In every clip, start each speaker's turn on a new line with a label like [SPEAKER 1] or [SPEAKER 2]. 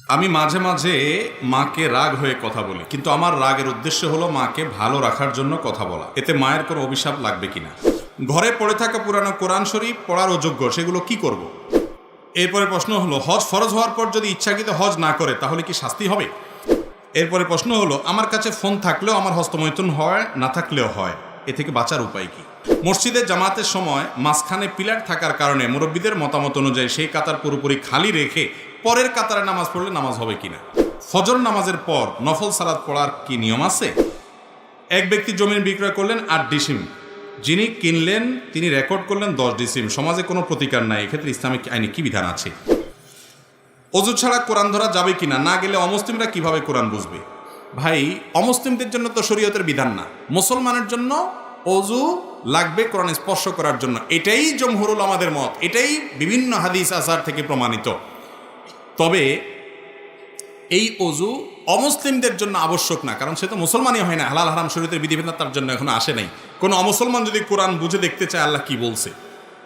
[SPEAKER 1] আমি মাঝে মাঝে মাকে রাগ হয়ে কথা বলি, কিন্তু আমার রাগের উদ্দেশ্য হলো মাকে ভালো রাখার জন্য কথা বলা। এতে মায়ের কোনো অভিশাপ লাগবে কিনা? ঘরে পড়ে থাকা পুরানো কোরআন শরীফ পড়ার অযোগ্য, সেগুলো কি করব? এরপরে প্রশ্ন হলো, হজ ফরজ হওয়ার পর যদি ইচ্ছাকৃত হজ না করে তাহলে কি শাস্তি হবে? এরপরে প্রশ্ন হলো, আমার কাছে ফোন থাকলেও আমার হস্তমৈথুন হয়, না থাকলেও হয়, এ থেকে বাঁচার উপায় কি? মসজিদে জামাতের সময় মাঝখানে পিলার থাকার কারণে মুরব্বীদের মতামত অনুযায়ী সেই কাতার পুরোপুরি খালি রেখে পরের কাতারে নামাজ পড়লে নামাজ হবে কিনা? ফজর নামাজের পর নফল সালাত পড়ার কি নিয়ম আছে? এক ব্যক্তি জমি বিক্রয় করলেন 8 ডিসিম, যিনি কিনলেন তিনি রেকর্ড করলেন 10 ডিসিম, সমাজে কোনো প্রতিকার নাই, এক্ষেত্রে ইসলামিক আইনে কি বিধান আছে? অজু ছাড়া কোরআন ধরা যাবে কিনা? না গেলে অমুসলিমরা কিভাবে কোরআন বুঝবে? ভাই, অমুসলিমদের জন্য তো শরীয়তের বিধান না, মুসলমানের জন্য অজু লাগবে কোরআন স্পর্শ করার জন্য। এটাই জমহুরুল আমাদের মত, এটাই বিভিন্ন হাদিস আসার থেকে প্রমাণিত। তবে এই অজু অমুসলিমদের জন্য আবশ্যক না, কারণ সে তো মুসলমানই হয় না। হালাল হারাম শরীয়তের বিধিবিধান তার জন্য এখনো আসে নাই। কোনো অমুসলমান যদি কোরআন বুঝে দেখতে চায় আল্লাহ কি বলছে,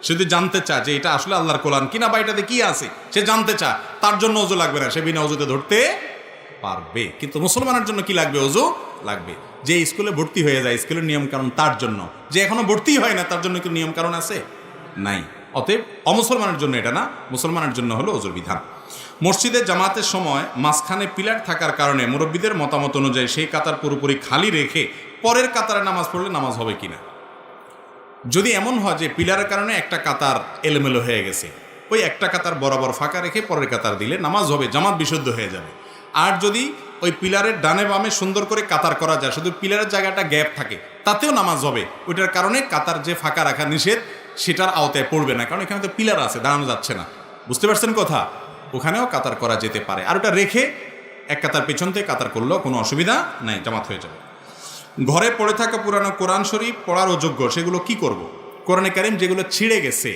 [SPEAKER 1] সে যদি জানতে চায় যে এটা আসলে আল্লাহর কোরআন কিনা বা এটাতে কি আছে, সে জানতে চায়, তার জন্য অজু লাগবে না, সে বিনা অজুতে ধরতে পারবে। কিন্তু মুসলমানের জন্য কি লাগবে? অজু লাগবে। যে স্কুলে ভর্তি হয়ে যায়, স্কুলের নিয়ম কারণ তার জন্য। যে এখনো ভর্তি হয় না, তার জন্য কি নিয়ম কারণ আছে? নাই। অতএব অমুসলমানের জন্য এটা না, মুসলমানের জন্য হলো অজুর বিধান। মসজিদে জামাতের সময় মাঝখানে পিলার থাকার কারণে মুরব্বীদের মতামত অনুযায়ী সেই কাতার পুরোপুরি খালি রেখে পরের কাতারে নামাজ পড়লে নামাজ হবে কিনা? যদি এমন হয় যে পিলারের কারণে একটা কাতার এলোমেলো হয়ে গেছে, ওই একটা কাতার বরাবর ফাঁকা রেখে পরের কাতার দিলে নামাজ হবে, জামাত বিশুদ্ধ হয়ে যাবে। আর যদি ওই পিলারের ডানে বামে সুন্দর করে কাতার করা যায়, শুধু পিলারের জায়গাটা গ্যাপ থাকে, তাতেও নামাজ হবে। ওইটার কারণে কাতার যে ফাঁকা রাখা নিষেধ, সেটার আওতায় পড়বে না, কারণ এখানে তো পিলার আছে, দাঁড়ানো যাচ্ছে না। বুঝতে পারছেন কথা? ওখানেও কাতার করা যেতে পারে। আর ওটা রেখে এক কাতার পেছন থেকে কাতার করলেও কোনো অসুবিধা নাই, জামাত হয়ে যাবে। ঘরে পড়ে থাকা পুরানো কোরআন শরীফ পড়ার অযোগ্য, সেগুলো কি করব? কোরআনে কারিম যেগুলো ছিঁড়ে গেছে,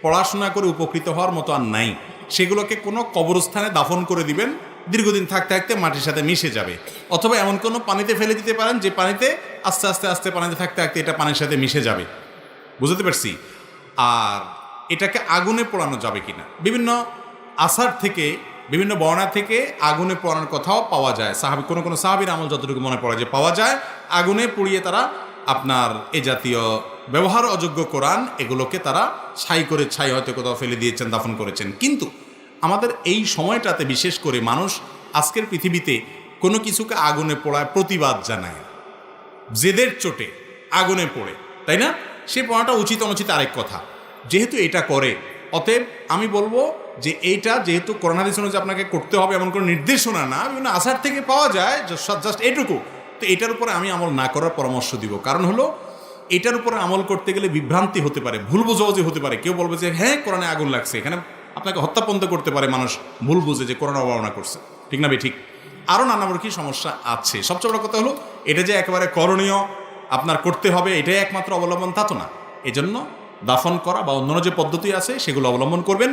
[SPEAKER 1] পড়াশোনা করে উপকৃত হওয়ার মতো আর নাই, সেগুলোকে কোনো কবরস্থানে দাফন করে দিবেন, দীর্ঘদিন থাকতে থাকতে মাটির সাথে মিশে যাবে। অথবা এমন কোনো পানিতে ফেলে দিতে পারেন যে পানিতে আস্তে আস্তে আস্তে পানিতে থাকতে থাকতে এটা পানির সাথে মিশে যাবে। বুঝতে পারছি? আর এটাকে আগুনে পোড়ানো যাবে কিনা? বিভিন্ন আসার থেকে, বিভিন্ন বর্ণনা থেকে আগুনে পোড়ানোর কথাও পাওয়া যায়। কোনো কোনো সাহাবীর আমল যতটুকু মনে পড়ে যে পাওয়া যায়, আগুনে পুড়িয়ে তারা আপনার এ জাতীয় ব্যবহার অযোগ্য কোরআন এগুলোকে তারা ছাই করে, ছাই হয়তো কোথাও ফেলে দিয়েছেন, দাফন করেছেন। কিন্তু আমাদের এই সময়টাতে বিশেষ করে মানুষ আজকের পৃথিবীতে কোনো কিছুকে আগুনে পোড়ায় প্রতিবাদ জানায়, জেদের চোটে আগুনে পোড়ে, তাই না? সে পড়াটা উচিত অনুচিত আরেক কথা। যেহেতু এটা করে, অতএব আমি বলবো যে এইটা যেহেতু কোরআন হাদিস অনুযায়ী আপনাকে করতে হবে এমন কোনো নির্দেশনা না, বিভিন্ন আসার থেকে পাওয়া যায়, জাস্ট এটুকু। তো এটার উপরে আমি আমল না করার পরামর্শ দিব। কারণ হলো, এটার উপরে আমল করতে গেলে বিভ্রান্তি হতে পারে, ভুল বোঝাবুঝি হতে পারে। কেউ বলবে যে হ্যাঁ কোরআনে আগুন লাগছে, এখানে আপনাকে হত্যাপন্ত করতে পারে মানুষ, ভুল বুঝে যে কোরআন অবমাননা করছে। ঠিক না ভাই? ঠিক। আরও নানামুখী সমস্যা আছে। সবচেয়ে বড় কথা হলো, এটা যে একেবারে করণীয়, আপনার করতে হবে, এটাই একমাত্র অবলম্বন তা তো না। এজন্য দাফন করা বা অন্যান্য যে পদ্ধতি আছে সেগুলো অবলম্বন করবেন।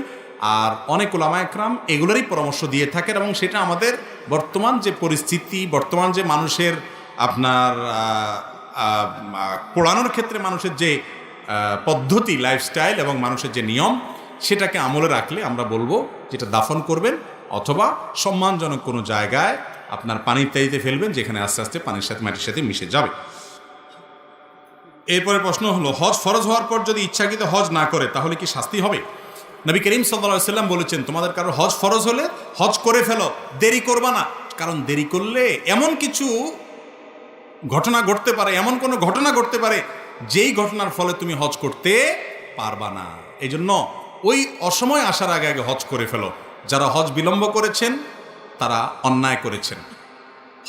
[SPEAKER 1] আর অনেক উলামা একরাম এগুলোরই পরামর্শ দিয়ে থাকেন, এবং সেটা আমাদের বর্তমান যে পরিস্থিতি, বর্তমান যে মানুষের আপনার পোড়ানোর ক্ষেত্রে মানুষের যে পদ্ধতি, লাইফস্টাইল এবং মানুষের যে নিয়ম, সেটাকে আমলে রাখলে আমরা বলবো যেটা দাফন করবেন, অথবা সম্মানজনক কোনো জায়গায় আপনার পানি ইত্যাদিতে ফেলবেন, যেখানে আস্তে আস্তে পানির সাথে মাটির সাথে মিশে যাবে। এরপরে প্রশ্ন হলো, হজ ফরজ হওয়ার পর যদি ইচ্ছাকৃত হজ না করে তাহলে কি শাস্তি হবে? নবী করিম সাল্লাল্লাহু আলাইহি ওয়াসাল্লাম বলেছেন, তোমাদের কারো হজ ফরজ হলে হজ করে ফেলো, দেরি করবা না। কারণ দেরি করলে এমন কিছু ঘটনা ঘটতে পারে, এমন কোনো ঘটনা ঘটতে পারে যেই ঘটনার ফলে তুমি হজ করতে পারবা না। এই জন্য ওই অসময় আসার আগে আগে হজ করে ফেলো। যারা হজ বিলম্ব করেছেন তারা অন্যায় করেছেন।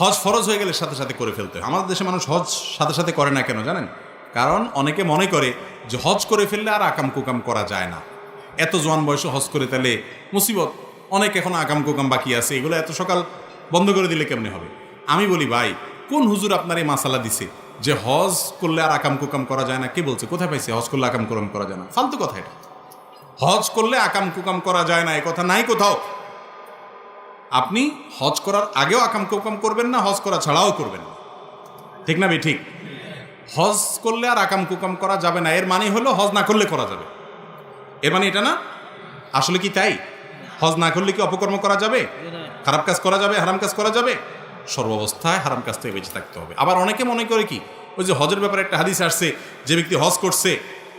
[SPEAKER 1] হজ ফরজ হয়ে গেলে সাথে সাথে করে ফেলতে হয়। আমাদের দেশে মানুষ হজ সাথে সাথে করে না কেন জানেন? কারণ অনেকে মনে করে যে হজ করে ফেললে আর আকাম কুকাম করা যায় না, এত জোয়ান বয়সে হজ করে তাহলে মুসিবত, অনেক এখন আকাম কুকাম বাকি আছে, এগুলো এত সকাল বন্ধ করে দিলে কেমনে হবে? আমি বলি, ভাই, কোন হুজুর আপনার এই মাসালা দিছে যে হজ করলে আর আকাম কুকাম করা যায় না? কে বলছে? কোথায় পাইছে হজ করলে আকাম কুকাম করা যায় না? ফালতু কথা এটা। হজ করলে আকাম কুকাম করা যায় না এ কথা নাই কোথাও। আপনি হজ করার আগেও আকাম কুকাম করবেন না, হজ করা ছাড়াও করবেন না। ঠিক না ভাই? ঠিক। হজ করলে আর আকাম কুকাম করা যাবে না, এর মানে হলো হজ না করলে করা যাবে, এর মানে এটা না। আসলে কি তাই? হজ না করলে কি অপকর্ম করা যাবে? খারাপ কাজ করা যাবে, হারাম কাজ করা যাবে? সর্বাবস্থায় হারাম কাজ থেকে বেঁচে থাকতে হবে। আবার অনেকে মনে করে কি, ওই যে হজের ব্যাপারে একটা হাদিস আসছে, যে ব্যক্তি হজ করছে,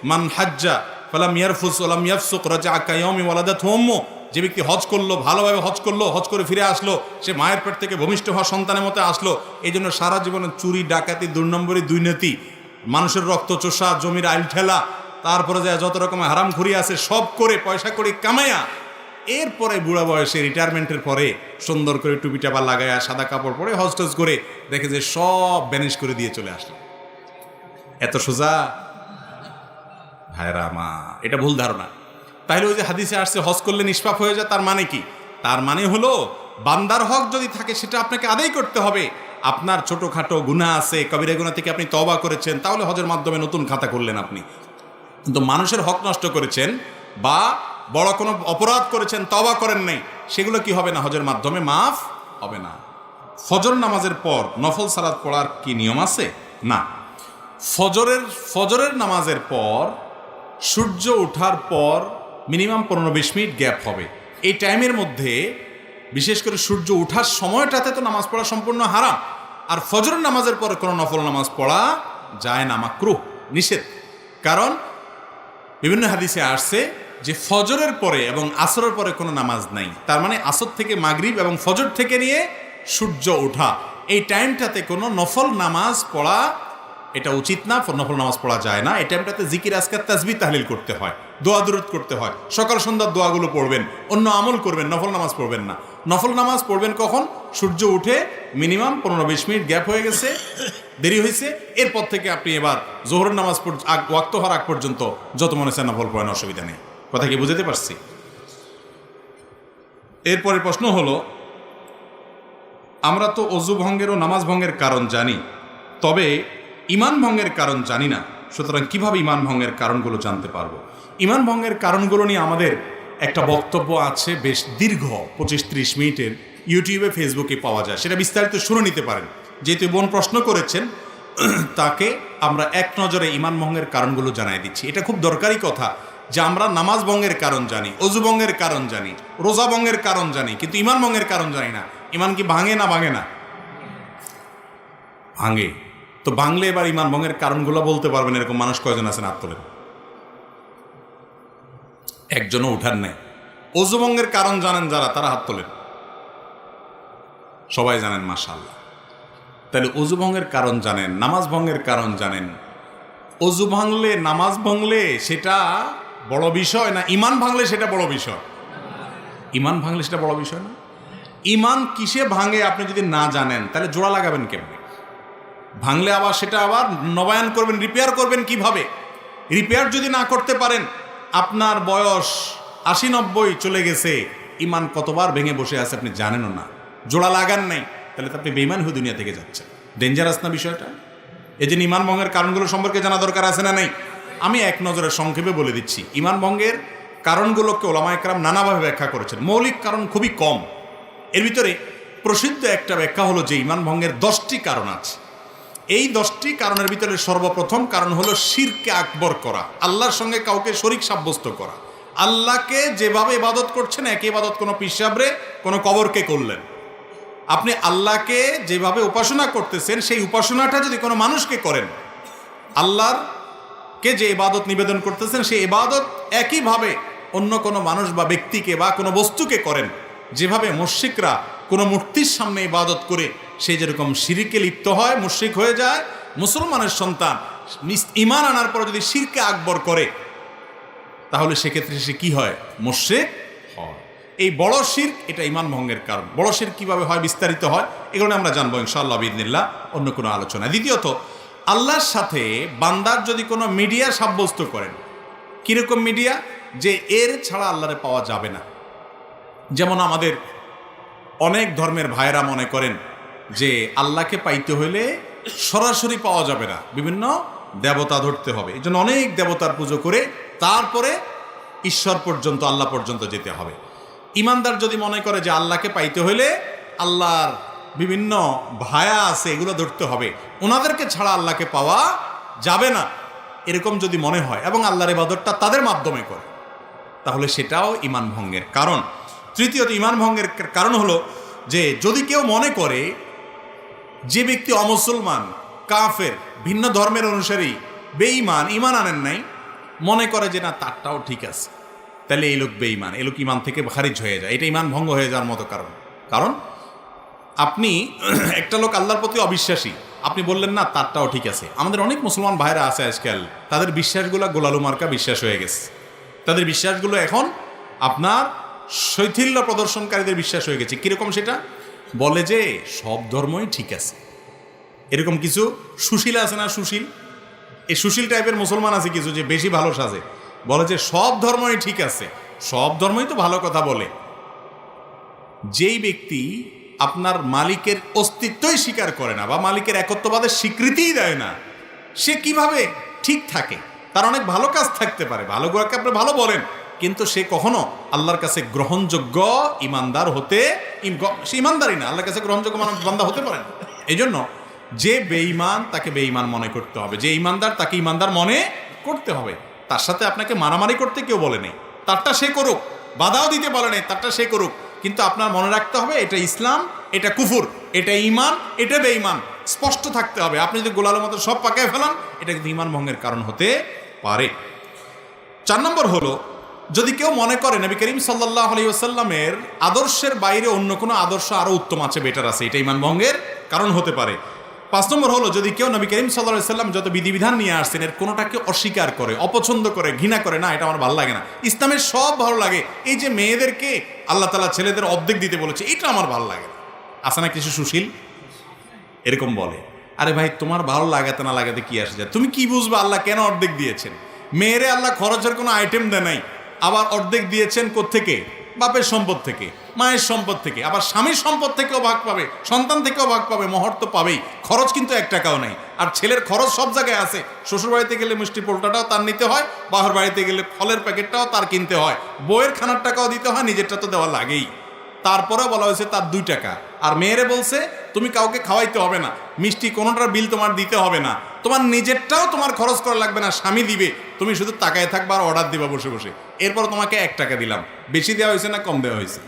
[SPEAKER 1] মান হাজ্জা ফালাম ইয়ারফুস ওয়ালাম ইয়াফসুক রাজাআ কায়াউমি ওয়ালাদাতহু উম্মুহু, যে ব্যক্তি হজ করলো, ভালোভাবে হজ করলো, হজ করে ফিরে আসলো, সে মায়ের পেট থেকে ভূমিষ্ঠ হওয়া সন্তানের মতো আসলো, এই জন্য সারা জীবনে চুরি, ডাকাতি, দুর্নম্বরী, দুর্নীতি, মানুষের রক্ত চোষা, জমির আইল ঠেলা, তারপরে যায় যত রকমের হারামখুরি আছে সব করে পয়সা করে কামাইয়া, এরপরে বুড়া বয়সে রিটায়ারমেন্টের পরে সুন্দর করে টুপি টাপা লাগায়া সাদা কাপড় পরে হজ টজ করে দেখে যে সব ব্যানিশ করে দিয়ে চলে আসলো। এত সোজা? ভাইরা মা, এটা ভুল ধারণা। তাহলে ওই যে হাদিসে আসছে হজ করলে নিষ্পাপ হয়ে যায়, তার মানে কি? তার মানে হলো বান্দার হক যদি থাকে সেটা আপনাকে আদায় করতে হবে। আপনার ছোটোখাটো গুনাহ আছে, কবিরা গুনাহ থেকে আপনি তওবা করেছেন, তাহলে হজের মাধ্যমে নতুন খাতা করলেন আপনি। কিন্তু মানুষের হক নষ্ট করেছেন বা বড় কোনো অপরাধ করেছেন, তওবা করেন নাই, সেগুলো কি হবে না? হজের মাধ্যমে মাফ হবে না। ফজর নামাজের পর নফল সালাত পড়ার কি নিয়ম আছে? না। ফজরের নামাজের পর সূর্য ওঠার পর মিনিমাম 15-20 মিনিট গ্যাপ হবে। এই টাইমের মধ্যে বিশেষ করে সূর্য ওঠার সময়টাতে তো নামাজ পড়া সম্পূর্ণ হারাম। আর ফজরের নামাজের পরে কোনো নফল নামাজ পড়া যায় না, মাকরুহ, নিষেধ। কারণ বিভিন্ন হাদিসে আসছে যে ফজরের পরে এবং আসরের পরে কোনো নামাজ নাই। তার মানে আসর থেকে মাগরিব এবং ফজর থেকে নিয়ে সূর্য ওঠা, এই টাইমটাতে কোনো নফল নামাজ পড়া এটা উচিত না, নফল নামাজ পড়া যায় না। এই টাইমটাতে জিকির, আজকার, তাসবিহ, তাহলিল করতে হয়, দোয়া দুরূদ করতে হয়, সকাল সন্ধ্যার দোয়াগুলো পড়বেন, অন্য আমল করবেন, নফল নামাজ পড়বেন না। নফল নামাজ পড়বেন কখন? সূর্য উঠে মিনিমাম 15-20 মিনিট গ্যাপ হয়ে গেছে, দেরি হয়েছে, এরপর থেকে আপনি এবার জোহরের নামাজ ওয়াক্ত হওয়ার আগ পর্যন্ত যত মনে চায় নফল পড়েন, অসুবিধা নেই। কথা কি বুঝতে পারছি? এরপরে প্রশ্ন হলো, আমরা তো অজু ভঙ্গের ও নামাজ ভঙ্গের কারণ জানি, তবে ঈমান ভঙ্গের কারণ জানি না। সুতরাং কিভাবে ঈমান ভঙ্গের কারণগুলো জানতে পারবো? ঈমান ভঙ্গের কারণগুলো নিয়ে আমাদের একটা বক্তব্য আছে, বেশ দীর্ঘ, 25-30 মিনিটের, ইউটিউবে, ফেসবুকে পাওয়া যায়, সেটা বিস্তারিত শুনে নিতে পারেন। যেহেতু বোন প্রশ্ন করেছেন, তাকে আমরা এক নজরে ঈমান ভঙ্গের কারণগুলো জানাই দিচ্ছি। এটা খুব দরকারি কথা যে আমরা নামাজ ভঙ্গের কারণ জানি, অজু ভঙ্গের কারণ জানি, রোজা ভঙ্গের কারণ জানি, কিন্তু ঈমান ভঙ্গের কারণ জানি না। ঈমান কি ভাঙে না ভাঙে না? ভাঙে। তো বাংলে এবার ঈমান ভঙ্গের কারণগুলো বলতে পারবেন এরকম মানুষ কয়জন আছেন? হাত তোলেন। একজনও উঠার নেই। অজু ভঙ্গের কারণ জানেন যারা, তারা হাত তোলেন। সবাই জানেন, মাশাআল্লাহ। তাহলে অজু ভঙ্গের কারণ জানেন, নামাজ ভঙ্গের কারণ জানেন। অজু ভাঙলে, নামাজ ভাঙলে সেটা বড় বিষয় না ঈমান ভাঙলে সেটা বড় বিষয়? ঈমান ভাঙলে সেটা বড় বিষয় না। ঈমান কিসে ভাঙে আপনি যদি না জানেন, তাহলে জোড়া লাগাবেন কেমনে? ভাঙলে আবার সেটা আবার নবায়ন করবেন, রিপেয়ার করবেন কিভাবে? রিপেয়ার যদি না করতে পারেন, আপনার বয়স 80-90 চলে গেছে, ঈমান কতবার ভেঙে বসে আছে আপনি জানেনও না, জোড়া লাগান নাই, তাহলে তো আপনি বেঈমান হয়ে দুনিয়া থেকে যাচ্ছেন। ডেঞ্জারাস না বিষয়টা? এই যে ঈমান ভঙ্গের কারণগুলো সম্পর্কে জানা দরকার আছে না নাই? আমি এক নজরে সংক্ষেপে বলে দিচ্ছি। ঈমান ভঙ্গের কারণগুলোকে ওলামায়ে কেরাম নানাভাবে ব্যাখ্যা করেছেন। মৌলিক কারণ খুবই কম। এর ভিতরে প্রসিদ্ধ একটা ব্যাখ্যা হলো যে ঈমান ভঙ্গের 10টি কারণ আছে। এই 10টি কারণের ভিতরে সর্বপ্রথম কারণ হলো শিরকে আকবর করা, আল্লাহর সঙ্গে কাউকে শরীক সাব্যস্ত করা। আল্লাহকে যেভাবে ইবাদত করছেন, একই ইবাদত কোনো পিসাবরে, কোনো কবরকে করলেন। আপনি আল্লাহকে যেভাবে উপাসনা করতেছেন, সেই উপাসনাটা যদি কোনো মানুষকে করেন, আল্লাহরকে যে ইবাদত নিবেদন করতেছেন, সেই ইবাদত একইভাবে অন্য কোনো মানুষ বা ব্যক্তিকে বা কোনো বস্তুকে করেন, যেভাবে মুশরিকরা কোনো মূর্তির সামনে ইবাদত করে সে যেরকম শিরকে লিপ্ত হয়, মুশরিক হয়ে যায়, মুসলমানের সন্তান ঈমান আনার পর যদি শিরকে আকবর করে, তাহলে সেক্ষেত্রে সে কি হয়? মুশরিক হয়। এই বড় শিরক, এটা ঈমান ভঙ্গের কারণ। বড় শিরক কিভাবে হয়, বিস্তারিত হয়, এগুলো আমরা জানবো ইনশাআল্লাহ বিইذনিল্লাহ অন্য কোনো আলোচনা। দ্বিতীয়ত, আল্লাহর সাথে বান্দার যদি কোনো মিডিয়া সাব্যস্ত করেন, কিরকম মিডিয়া? যে এর ছাড়া আল্লাহরে পাওয়া যাবে না। যেমন আমাদের অনেক ধর্মের ভাইরা মনে করেন যে আল্লাহকে পাইতে হইলে সরাসরি পাওয়া যাবে না, বিভিন্ন দেবতা ধরতে হবে, এই জন্য অনেক দেবতার পুজো করে তারপরে ঈশ্বর পর্যন্ত, আল্লাহ পর্যন্ত যেতে হবে। ইমানদার যদি মনে করে যে আল্লাহকে পাইতে হইলে আল্লাহর বিভিন্ন ভায়া আছে, এগুলো ধরতে হবে, ওনাদেরকে ছাড়া আল্লাহকে পাওয়া যাবে না, এরকম যদি মনে হয় এবং আল্লাহর ইবাদতটা তাদের মাধ্যমে করে, তাহলে সেটাও ঈমান ভঙ্গের কারণ। তৃতীয়ত, ঈমান ভঙ্গের কারণ হলো যে যদি কেউ মনে করে যে ব্যক্তি অমুসলমান, কাফের, ভিন্ন ধর্মের অনুসারী, বেঈমান, ইমান আনেন নাই, মনে করে যে না তারটাও ঠিক আছে, তাহলে এই লোক বেঈমান, এই লোক ইমান থেকে খারিজ হয়ে যায়, এটা ইমান ভঙ্গ হয়ে যাওয়ার মতো কারণ আপনি একটা লোক আল্লাহর প্রতি অবিশ্বাসী, আপনি বললেন না তারটাও ঠিক আছে। আমাদের অনেক মুসলমান ভাইরা আছে আজকাল, তাদের বিশ্বাসগুলো গোলালু মার্কা বিশ্বাস হয়ে গেছে, তাদের বিশ্বাসগুলো এখন আপনার শৈথিল্য প্রদর্শনকারীদের বিশ্বাস হয়ে গেছে। কিরকম সেটা? বলে যে সব ধর্মই ঠিক আছে। এরকম কিছু সুশীল আছে না, সুশীল, এই সুশীল টাইপের মুসলমান আছে কিছু, যে বেশি ভালো সাজে, বলে যে সব ধর্মই ঠিক আছে, সব ধর্মই তো ভালো কথা বলে। যেই ব্যক্তি আপনার মালিকের অস্তিত্বই স্বীকার করে না বা মালিকের একত্ববাদের স্বীকৃতিই দেয় না, সে কিভাবে ঠিক থাকে? তার অনেক ভালো কাজ থাকতে পারে, ভালো গুলোকে আপনি ভালো বলেন, কিন্তু সে কখনো আল্লাহর কাছে গ্রহণযোগ্য ইমানদার হতে, সে ইমানদারই না, আল্লাহর কাছে গ্রহণযোগ্য বান্দা হতে পারে না। এই জন্য যে বেঈমান তাকে বেঈমান মনে করতে হবে, যে ইমানদার তাকে ইমানদার মনে করতে হবে। তার সাথে আপনাকে মারামারি করতে কেউ বলে নেই, তারটা সে করুক, বাধাও দিতে বলে নেই, তারটা সে করুক, কিন্তু আপনার মনে রাখতে হবে এটা ইসলাম, এটা কুফুর, এটা ইমান, এটা বেঈমান, স্পষ্ট থাকতে হবে। আপনি যদি গোলালের মতো সব পাকায় ফেলান, এটা কিন্তু ইমান ভঙ্গের কারণ হতে পারে। 4 নম্বর হলো, যদি কেউ মনে করে নবী করিম সাল্লাল্লাহু আলাইহি ওয়াসাল্লামের আদর্শের বাইরে অন্য কোনো আদর্শ আরো উত্তম আছে, বেটার আছে, এটা ইমান ভঙ্গের কারণ হতে পারে। 5 নম্বর হলো, যদি কেউ নবী করিম সাল্লাল্লাহু আলাইহি ওয়াসাল্লাম যত বিধিবিধান নিয়ে আসছেন এর কোনোটাকে অস্বীকার করে, অপছন্দ করে, ঘৃণা করে, না এটা আমার ভালো লাগে না, ইসলামের সব ভালো লাগে, এই যে মেয়েদেরকে আল্লাহ তাআলা ছেলেদের অর্ধেক দিতে বলেছে এটা আমার ভালো লাগে না, আছে না কিছু সুশীল এরকম বলে। আরে ভাই, তোমার ভালো লাগাতে না লাগাতে কি আসে যায়? তুমি কি বুঝবে আল্লাহ কেন অর্ধেক দিয়েছেন? মেয়েরে আল্লাহ খরচের কোনো আইটেম দেয় নাই, আবার অর্ধেক দিয়েছেন কোত্থেকে? বাপের সম্পদ থেকে, মায়ের সম্পদ থেকে, আবার স্বামীর সম্পদ থেকেও ভাগ পাবে, সন্তান থেকেও ভাগ পাবে, মহর তো পাবেই, খরচ কিন্তু 1 টাকাও নাই। আর ছেলের খরচ সব জায়গায় আছে, শ্বশুর বাড়িতে গেলে মিষ্টি পোলটাটাও তার নিতে হয়, বাহার বাড়িতে গেলে ফলের প্যাকেটটাও তার কিনতে হয়, বইয়ের খানার টাকাও দিতে হয়, নিজেরটা তো দেওয়া লাগেই। তারপরেও বলা হয়েছে তার 2 টাকা। আর মেয়েরে বলছে তুমি কাউকে খাওয়াইতে হবে না, মিষ্টি কোনোটার বিল তোমার দিতে হবে না, তোমার নিজেরটাও তোমার খরচ করা লাগবে না, স্বামী দিবে, তুমি শুধু তাকায় থাকবা আর অর্ডার দিবা বসে বসে। এরপর তোমাকে 1 টাকা দিলাম। বেশি দেওয়া হয়েছে না কম দেওয়া হয়েছে?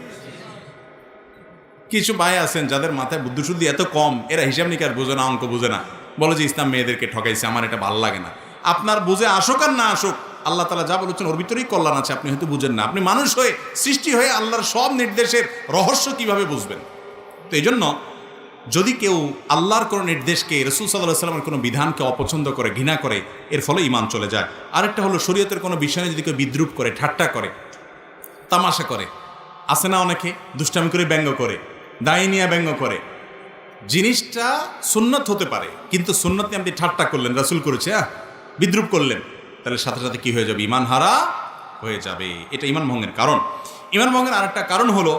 [SPEAKER 1] কিছু ভাই আছেন যাদের মাথায় বুদ্ধি শুদ্ধি এত কম, এরা হিসাব নিকাশ বোঝে না, অঙ্ক বোঝে না, বলে যে ইসলাম মেয়েদেরকে ঠকাইছে, আমার এটা ভালো লাগে না। আপনার বুঝে আসুক আর না আসুক, আল্লাহ তাআলা যা বলেছেন ওর ভিতরেই কল্যাণ আছে, আপনি হয়তো বুঝেন না। আপনি মানুষ হয়ে, সৃষ্টি হয়ে আল্লাহর সব নির্দেশের রহস্য কিভাবে বুঝবেন? তো এই জন্য যদি কেউ আল্লাহর কোনো নির্দেশকে, রাসূল সাল্লাল্লাহু আলাইহি ওয়াসাল্লামের কোনো বিধানকে অপছন্দ করে, ঘৃণা করে, এর ফলে ঈমান চলে যায়। আরেকটা হলো, শরীয়তের কোনো বিষয়ে যদি কেউ বিদ্রূপ করে, ঠাট্টা করে, তামাশা করে, আছে না অনেকে দুষ্টামি করে ব্যঙ্গ করে, দায় নিয়ে ব্যঙ্গ করে, জিনিসটা সুন্নত হতে পারে, কিন্তু সুন্নত নিয়ে আপনি ঠাট্টা করলেন, রাসূল করেছে, বিদ্রূপ করলেন, তাহলে সাথে সাথে কি হয়ে যাবে? ঈমান হারা হয়ে যাবে। এটা ঈমান ভঙ্গের কারণ। ঈমান ভঙ্গের আরেকটা কারণ হলো,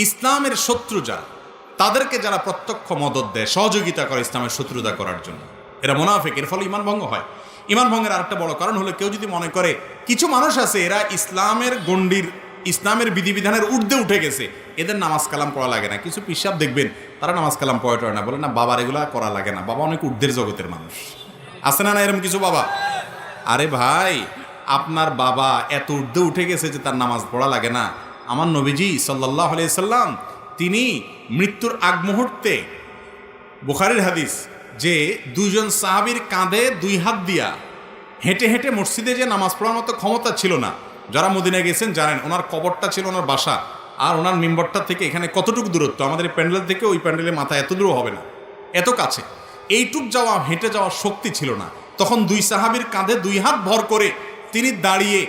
[SPEAKER 1] ইসলামের শত্রু যারা, তাদেরকে যারা প্রত্যক্ষ মদদ দেয়, সহযোগিতা করে ইসলামের শত্রুতা করার জন্য, এরা মুনাফিক, এর ফলে ঈমান ভঙ্গ হয়। ঈমান ভঙ্গের আরেকটা বড় কারণ হলো, কেউ যদি মনে করে কিছু মানুষ আছে এরা ইসলামের গণ্ডির, ইসলামের বিধিবিধানের ঊর্ধ্বে উঠে গেছে, এদের নামাজ কালাম পড়া লাগে না। কিছু পিসাব দেখবেন তারা নামাজ কালাম পড়ে না, বলে না বাবার এগুলা করা লাগে না, বাবা অনেক ঊর্ধ্বের জগতের মানুষ, আছে না এরকম কিছু বাবা? আরে ভাই, আপনার বাবা এত ঊর্ধ্বে উঠে গেছে যে তার নামাজ পড়া লাগে না? আমার নবীজি সাল্লাল্লাহু আলাইহি সাল্লাম তিনি মৃত্যুর আগ মুহূর্তে, বুখারীর হাদিস, যে 2 জন সাহাবীর কাঁধে 2 হাত দিয়া হেঁটে হেঁটে মসজিদে যে নামাজ পড়ার মতো ক্ষমতা ছিল না। যারা মদিনায় গেছেন জানেন, ওনার কবরটা ছিল ওনার বাসা, আর ওনার মিম্বরটা থেকে এখানে কতটুকু দূরত্ব, আমাদের প্যান্ডেল থেকে ওই প্যান্ডেলের মাথা এত দূর হবে না, এত কাছে। এইটুক যাওয়া, হেঁটে যাওয়ার শক্তি ছিল না। তখন 2 সাহাবীর কাঁধে 2 হাত ভর করে তিনি দাঁড়িয়ে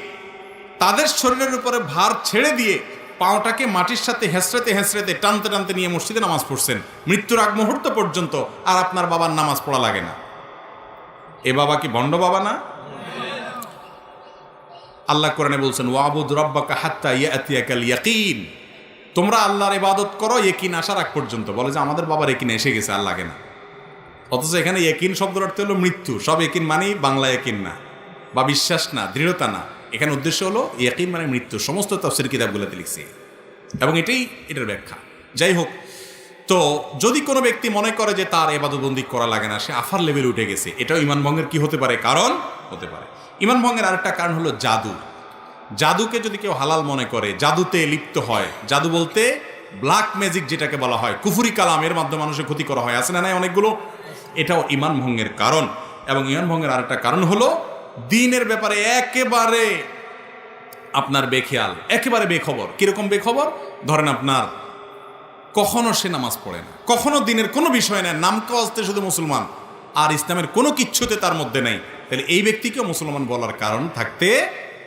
[SPEAKER 1] তাদের শরীরের উপরে ভার ছেড়ে দিয়ে পাওটাকে মাটির সাথে হেঁচড়াতে হেঁচড়াতে, টানতে টানতে নিয়ে মসজিদে নামাজ পড়ছেন মৃত্যুর আগ মুহূর্ত পর্যন্ত। আর আপনার বাবার নামাজ পড়া লাগে না? এ বাবা কি ভণ্ড বাবা না? আল্লাহ কোরআনে বলছেন, ওয়াবুদ রাব্বাকা হাত্তা ইয়াতিয়াকাল ইয়াকিন, তোমরা আল্লাহর ইবাদত করো ইয়াকিন আসার আগ পর্যন্ত। বলে যে আমাদের বাবার ইয়াকিন এসে গেছে, আর লাগে না। অথচ এখানে ইয়াকিন শব্দের অর্থ হলো মৃত্যু। সব ইয়াকিন মানে বাংলা ইয়াকিন না, বা বিশ্বাস না, দৃঢ়তা না। এখানে উদ্দেশ্য হলো ইয়াকিন মানে মৃত্যু। সমস্ত তাফসীর কিতাবগুলোতে লিখছে, এবং এটার ব্যাখ্যা। যাই হোক, তো যদি কোনো ব্যক্তি মনে করে যে তার ইবাদতবন্দি করা লাগে না, সে আফার লেভেলে উঠে গেছে, এটাও ঈমান ভঙ্গের কি হতে পারে? কারণ হতে পারে। ঈমান ভঙ্গের আরেকটা কারণ হলো জাদু। জাদুকে যদি কেউ হালাল মনে করে, জাদুতে লিপ্ত হয়, জাদু বলতে ব্ল্যাক ম্যাজিক যেটাকে বলা হয়, কুফরি কালাম, এর মাধ্যমে মানুষের ক্ষতি করা হয়, আছে না নাই অনেকগুলো, এটাও ঈমান ভঙ্গের কারণ। এবং ঈমান ভঙ্গের আরেকটা কারণ হলো দ্বীনের ব্যাপারে একেবারে আপনার বেখেয়াল, একেবারে বেখবর। কিরকম বেখবর? ধরেন আপনার কখনো সে নামাজ পড়ে না, কখনো দিনের কোনো বিষয় নেই, নামকা আসতে শুধু মুসলমান, আর ইসলামের কোনো কিচ্ছুতে তার মধ্যে নেই, তাহলে এই ব্যক্তিকে মুসলমান বলার কারণ থাকতে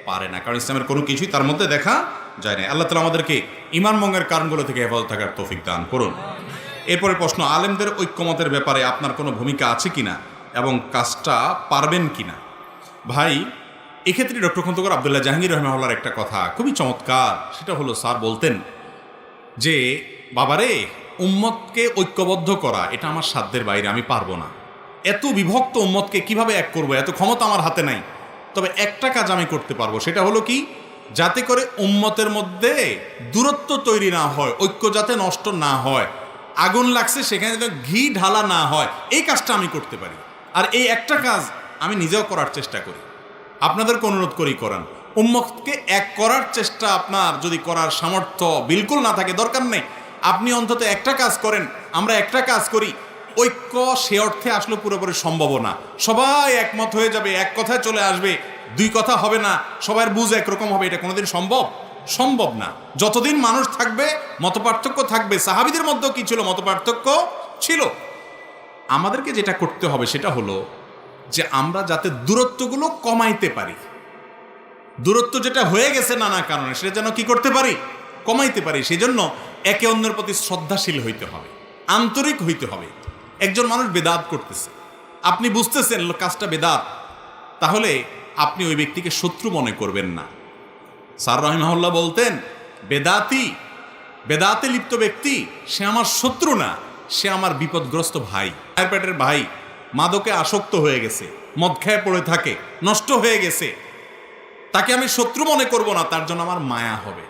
[SPEAKER 1] পারে না, কারণ ইসলামের কোনো কিছুই তার মধ্যে দেখা যায় না। আল্লাহ তাআলা আমাদেরকে ঈমান ভঙ্গের কারণগুলো থেকে হেফাজত থাকার তৌফিক দান করুন। এরপরে প্রশ্ন, আলেমদের ঐক্যমতের ব্যাপারে আপনার কোনো ভূমিকা আছে কিনা এবং কাজটা পারবেন কিনা? ভাই, এক্ষেত্রে ডক্টর খন্দকার আব্দুল্লাহ জাহাঙ্গীর রহমাহুল্লাহর একটা কথা খুবই চমৎকার। সেটা হলো, স্যার বলতেন যে বাবারে, উম্মতকে ঐক্যবদ্ধ করা এটা আমার সাধ্যের বাইরে, আমি পারবো না। এত বিভক্ত উম্মতকে কিভাবে এক করবো, এত ক্ষমতা আমার হাতে নাই। তবে একটা কাজ আমি করতে পারবো, সেটা হলো কি, যাতে করে উম্মতের মধ্যে দূরত্ব তৈরি না হয়, ঐক্য যাতে নষ্ট না হয়, আগুন লাগছে সেখানে যাতে ঘি ঢালা না হয়, এই কাজটা আমি করতে পারি। আর এই একটা কাজ আমি নিজেও করার চেষ্টা করি, আপনাদেরকে অনুরোধ করি করান। উম্মতকে এক করার চেষ্টা আপনার যদি করার সামর্থ্য বিলকুল না থাকে, দরকার নেই, আপনি অন্তত একটা কাজ করেন, আমরা একটা কাজ করি। ঐক্য সে অর্থে আসলে পুরোপুরি সম্ভব না, সবাই একমত হয়ে যাবে, এক কথায় চলে আসবে, দুই কথা হবে না, সবার বুঝ একরকম হবে, এটা কোনোদিন সম্ভব না। যতদিন মানুষ থাকবে মতপার্থক্য থাকবে। সাহাবীদের মধ্যেও কি ছিল? মতপার্থক্য ছিল। আমাদেরকে যেটা করতে হবে সেটা হলো যে আমরা যাতে দূরত্বগুলো কমাইতে পারি, দূরত্ব যেটা হয়ে গেছে নানা কারণে, সেটা যেন কি করতে পারি, কমাইতে পারি। সেই জন্য একে অন্যের প্রতি শ্রদ্ধাশীল হইতে হবে, আন্তরিক হইতে হবে। একজন মানুষ বেদাত করতেছে, আপনি বুঝতেছেন কাজটা বেদাত, তাহলে আপনি ওই ব্যক্তিকে শত্রু মনে করবেন না। স্যার রহিমাহুল্লাহ বলতেন, বেদাতে লিপ্ত ব্যক্তি সে আমার শত্রু না, সে আমার বিপদগ্রস্ত ভাই, ভাইয়ের পেটের ভাই। মাদকে আসক্ত হয়ে গেছে, মদ খেয়ে পড়ে থাকে, নষ্ট হয়ে গেছে, তাকে আমি শত্রু মনে করব না, তার জন্য আমার মায়া হবে,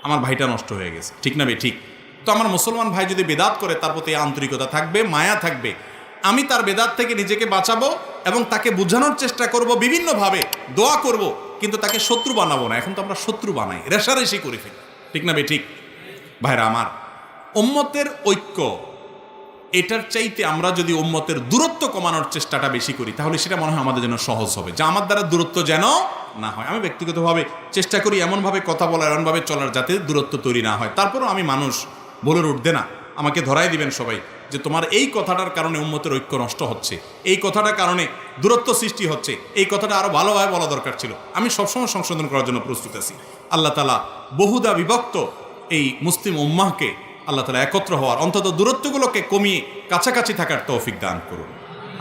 [SPEAKER 1] আমার ভাইটা নষ্ট হয়ে গেছে, ঠিক না বে ঠিক? তো আমার মুসলমান ভাই যদি বেদাত করে, তার প্রতি আন্তরিকতা থাকবে, মায়া থাকবে, আমি তার বেদাত থেকে নিজেকে বাঁচাবো এবং তাকে বোঝানোর চেষ্টা করব, বিভিন্নভাবে দোয়া করব, কিন্তু তাকে শত্রু বানাবো না। এখন তো আমরা শত্রু বানাই, রেশারেশি করে ফেলি, ঠিক না বে ঠিক? ভাইরা আমার, উম্মতের ঐক্য, এটার চাইতে আমরা যদি উম্মতের দূরত্ব কমানোর চেষ্টাটা বেশি করি, তাহলে সেটা মনে হয় আমাদের জন্য সহজ হবে, যে আমার দ্বারা দূরত্ব যেন না হয়। আমি ব্যক্তিগতভাবে চেষ্টা করি এমনভাবে কথা বলার, এমনভাবে চলার যাতে দূরত্ব তৈরি না হয়। তারপরও আমি মানুষ, বলে উঠবে না, আমাকে ধরাই দিবেন সবাই যে তোমার এই কথাটার কারণে উম্মতের ঐক্য নষ্ট হচ্ছে, এই কথাটার কারণে দূরত্ব সৃষ্টি হচ্ছে, এই কথাটা আরো ভালোভাবে বলা দরকার ছিল। আমি সবসময় সংশোধন করার জন্য প্রস্তুত আছি। আল্লাহ তাআলা বহুদা বিভক্ত এই মুসলিম উম্মাহকে আল্লাহ তাআলা একত্র হওয়ার, অন্তত দূরত্বগুলোকে কমিয়ে কাছাকাছি থাকার তৌফিক দান করুন।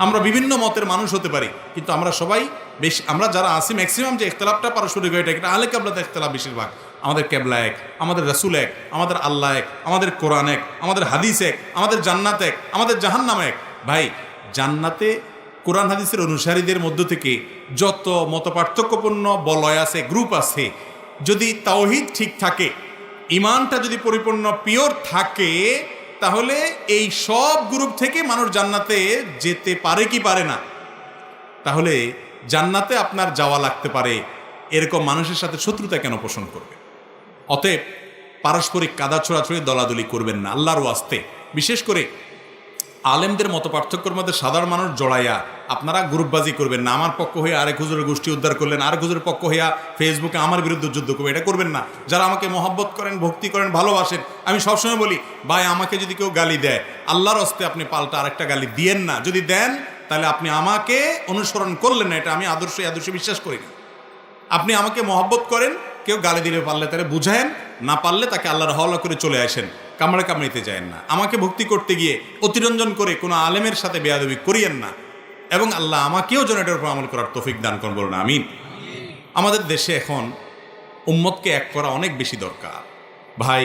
[SPEAKER 1] আমরা বিভিন্ন মতের মানুষ হতে পারি, কিন্তু আমরা সবাই বেশি, আমরা যারা আছি ম্যাক্সিমাম যে ইখতিলাফটা পারস্পরিক হয়, এটা আহলে কিবলাতে ইখতিলাফ বেশিরভাগ। আমাদের কিবলা এক, আমাদের রাসূল এক, আমাদের আল্লাহ এক, আমাদের কোরআন এক, আমাদের হাদিস এক, আমাদের জান্নাত এক, আমাদের জাহান্নাম এক। ভাই, জান্নাতে কোরআন হাদিসের অনুসারীদের মধ্য থেকে যত মতপার্থক্যপূর্ণ বলয় আছে, গ্রুপ আছে, যদি তাওহীদ ঠিক থাকে, ইমানটা যদি পরিপূর্ণ পিওর থাকে, তাহলে এই সব গ্রুপ থেকে মানুষ জান্নাতে যেতে পারে কি পারে না? তাহলে জান্নাতে আপনার যাওয়া লাগতে পারে, এরকম মানুষের সাথে শত্রুতা কেন পোষণ করবে? অতএব পারস্পরিক কাদা ছোড়াছড়ি, দলাদলি করবেন না আল্লাহর ওয়াস্তে। বিশেষ করে আলেমদের মত পার্থক্যের মধ্যে সাধারণ মানুষ জড়াইয়া আপনারা গ্রুপবাজি করবেন না। আমার পক্ষ হয়ে আরেক হুজুরের গোষ্ঠী উদ্ধার করলেন, আরেক হুজুরের পক্ষ হইয়া ফেসবুকে আমার বিরুদ্ধে যুদ্ধ করবে, এটা করবেন না। যারা আমাকে মহব্বত করেন, ভক্তি করেন, ভালোবাসেন, আমি সবসময় বলি, ভাই আমাকে যদি কেউ গালি দেয়, আল্লাহর হস্তে আপনি পাল্টা আরেকটা গালি দিয়েন না। যদি দেন, তাহলে আপনি আমাকে অনুসরণ করলেন না, এটা আমি আদর্শে বিশ্বাস করি না। আপনি আমাকে মহব্বত করেন, কেউ গালি দিলে পারলে তারা বুঝায়েন, না পারলে তাকে আল্লাহর হাওলা করে চলে আসেন, কামড়িতে যায়েন না। আমাকে ভক্তি করতে গিয়ে অতিরঞ্জন করে কোনো আলেমের সাথে বেয়াদবি করিয়েন না, এবং আল্লাহ আমাকেও যেন এটার উপর আমল করার তৌফিক দান করুন, বলুন আমিন। আমাদের দেশে এখন উম্মতকে এক করা অনেক বেশি দরকার। ভাই,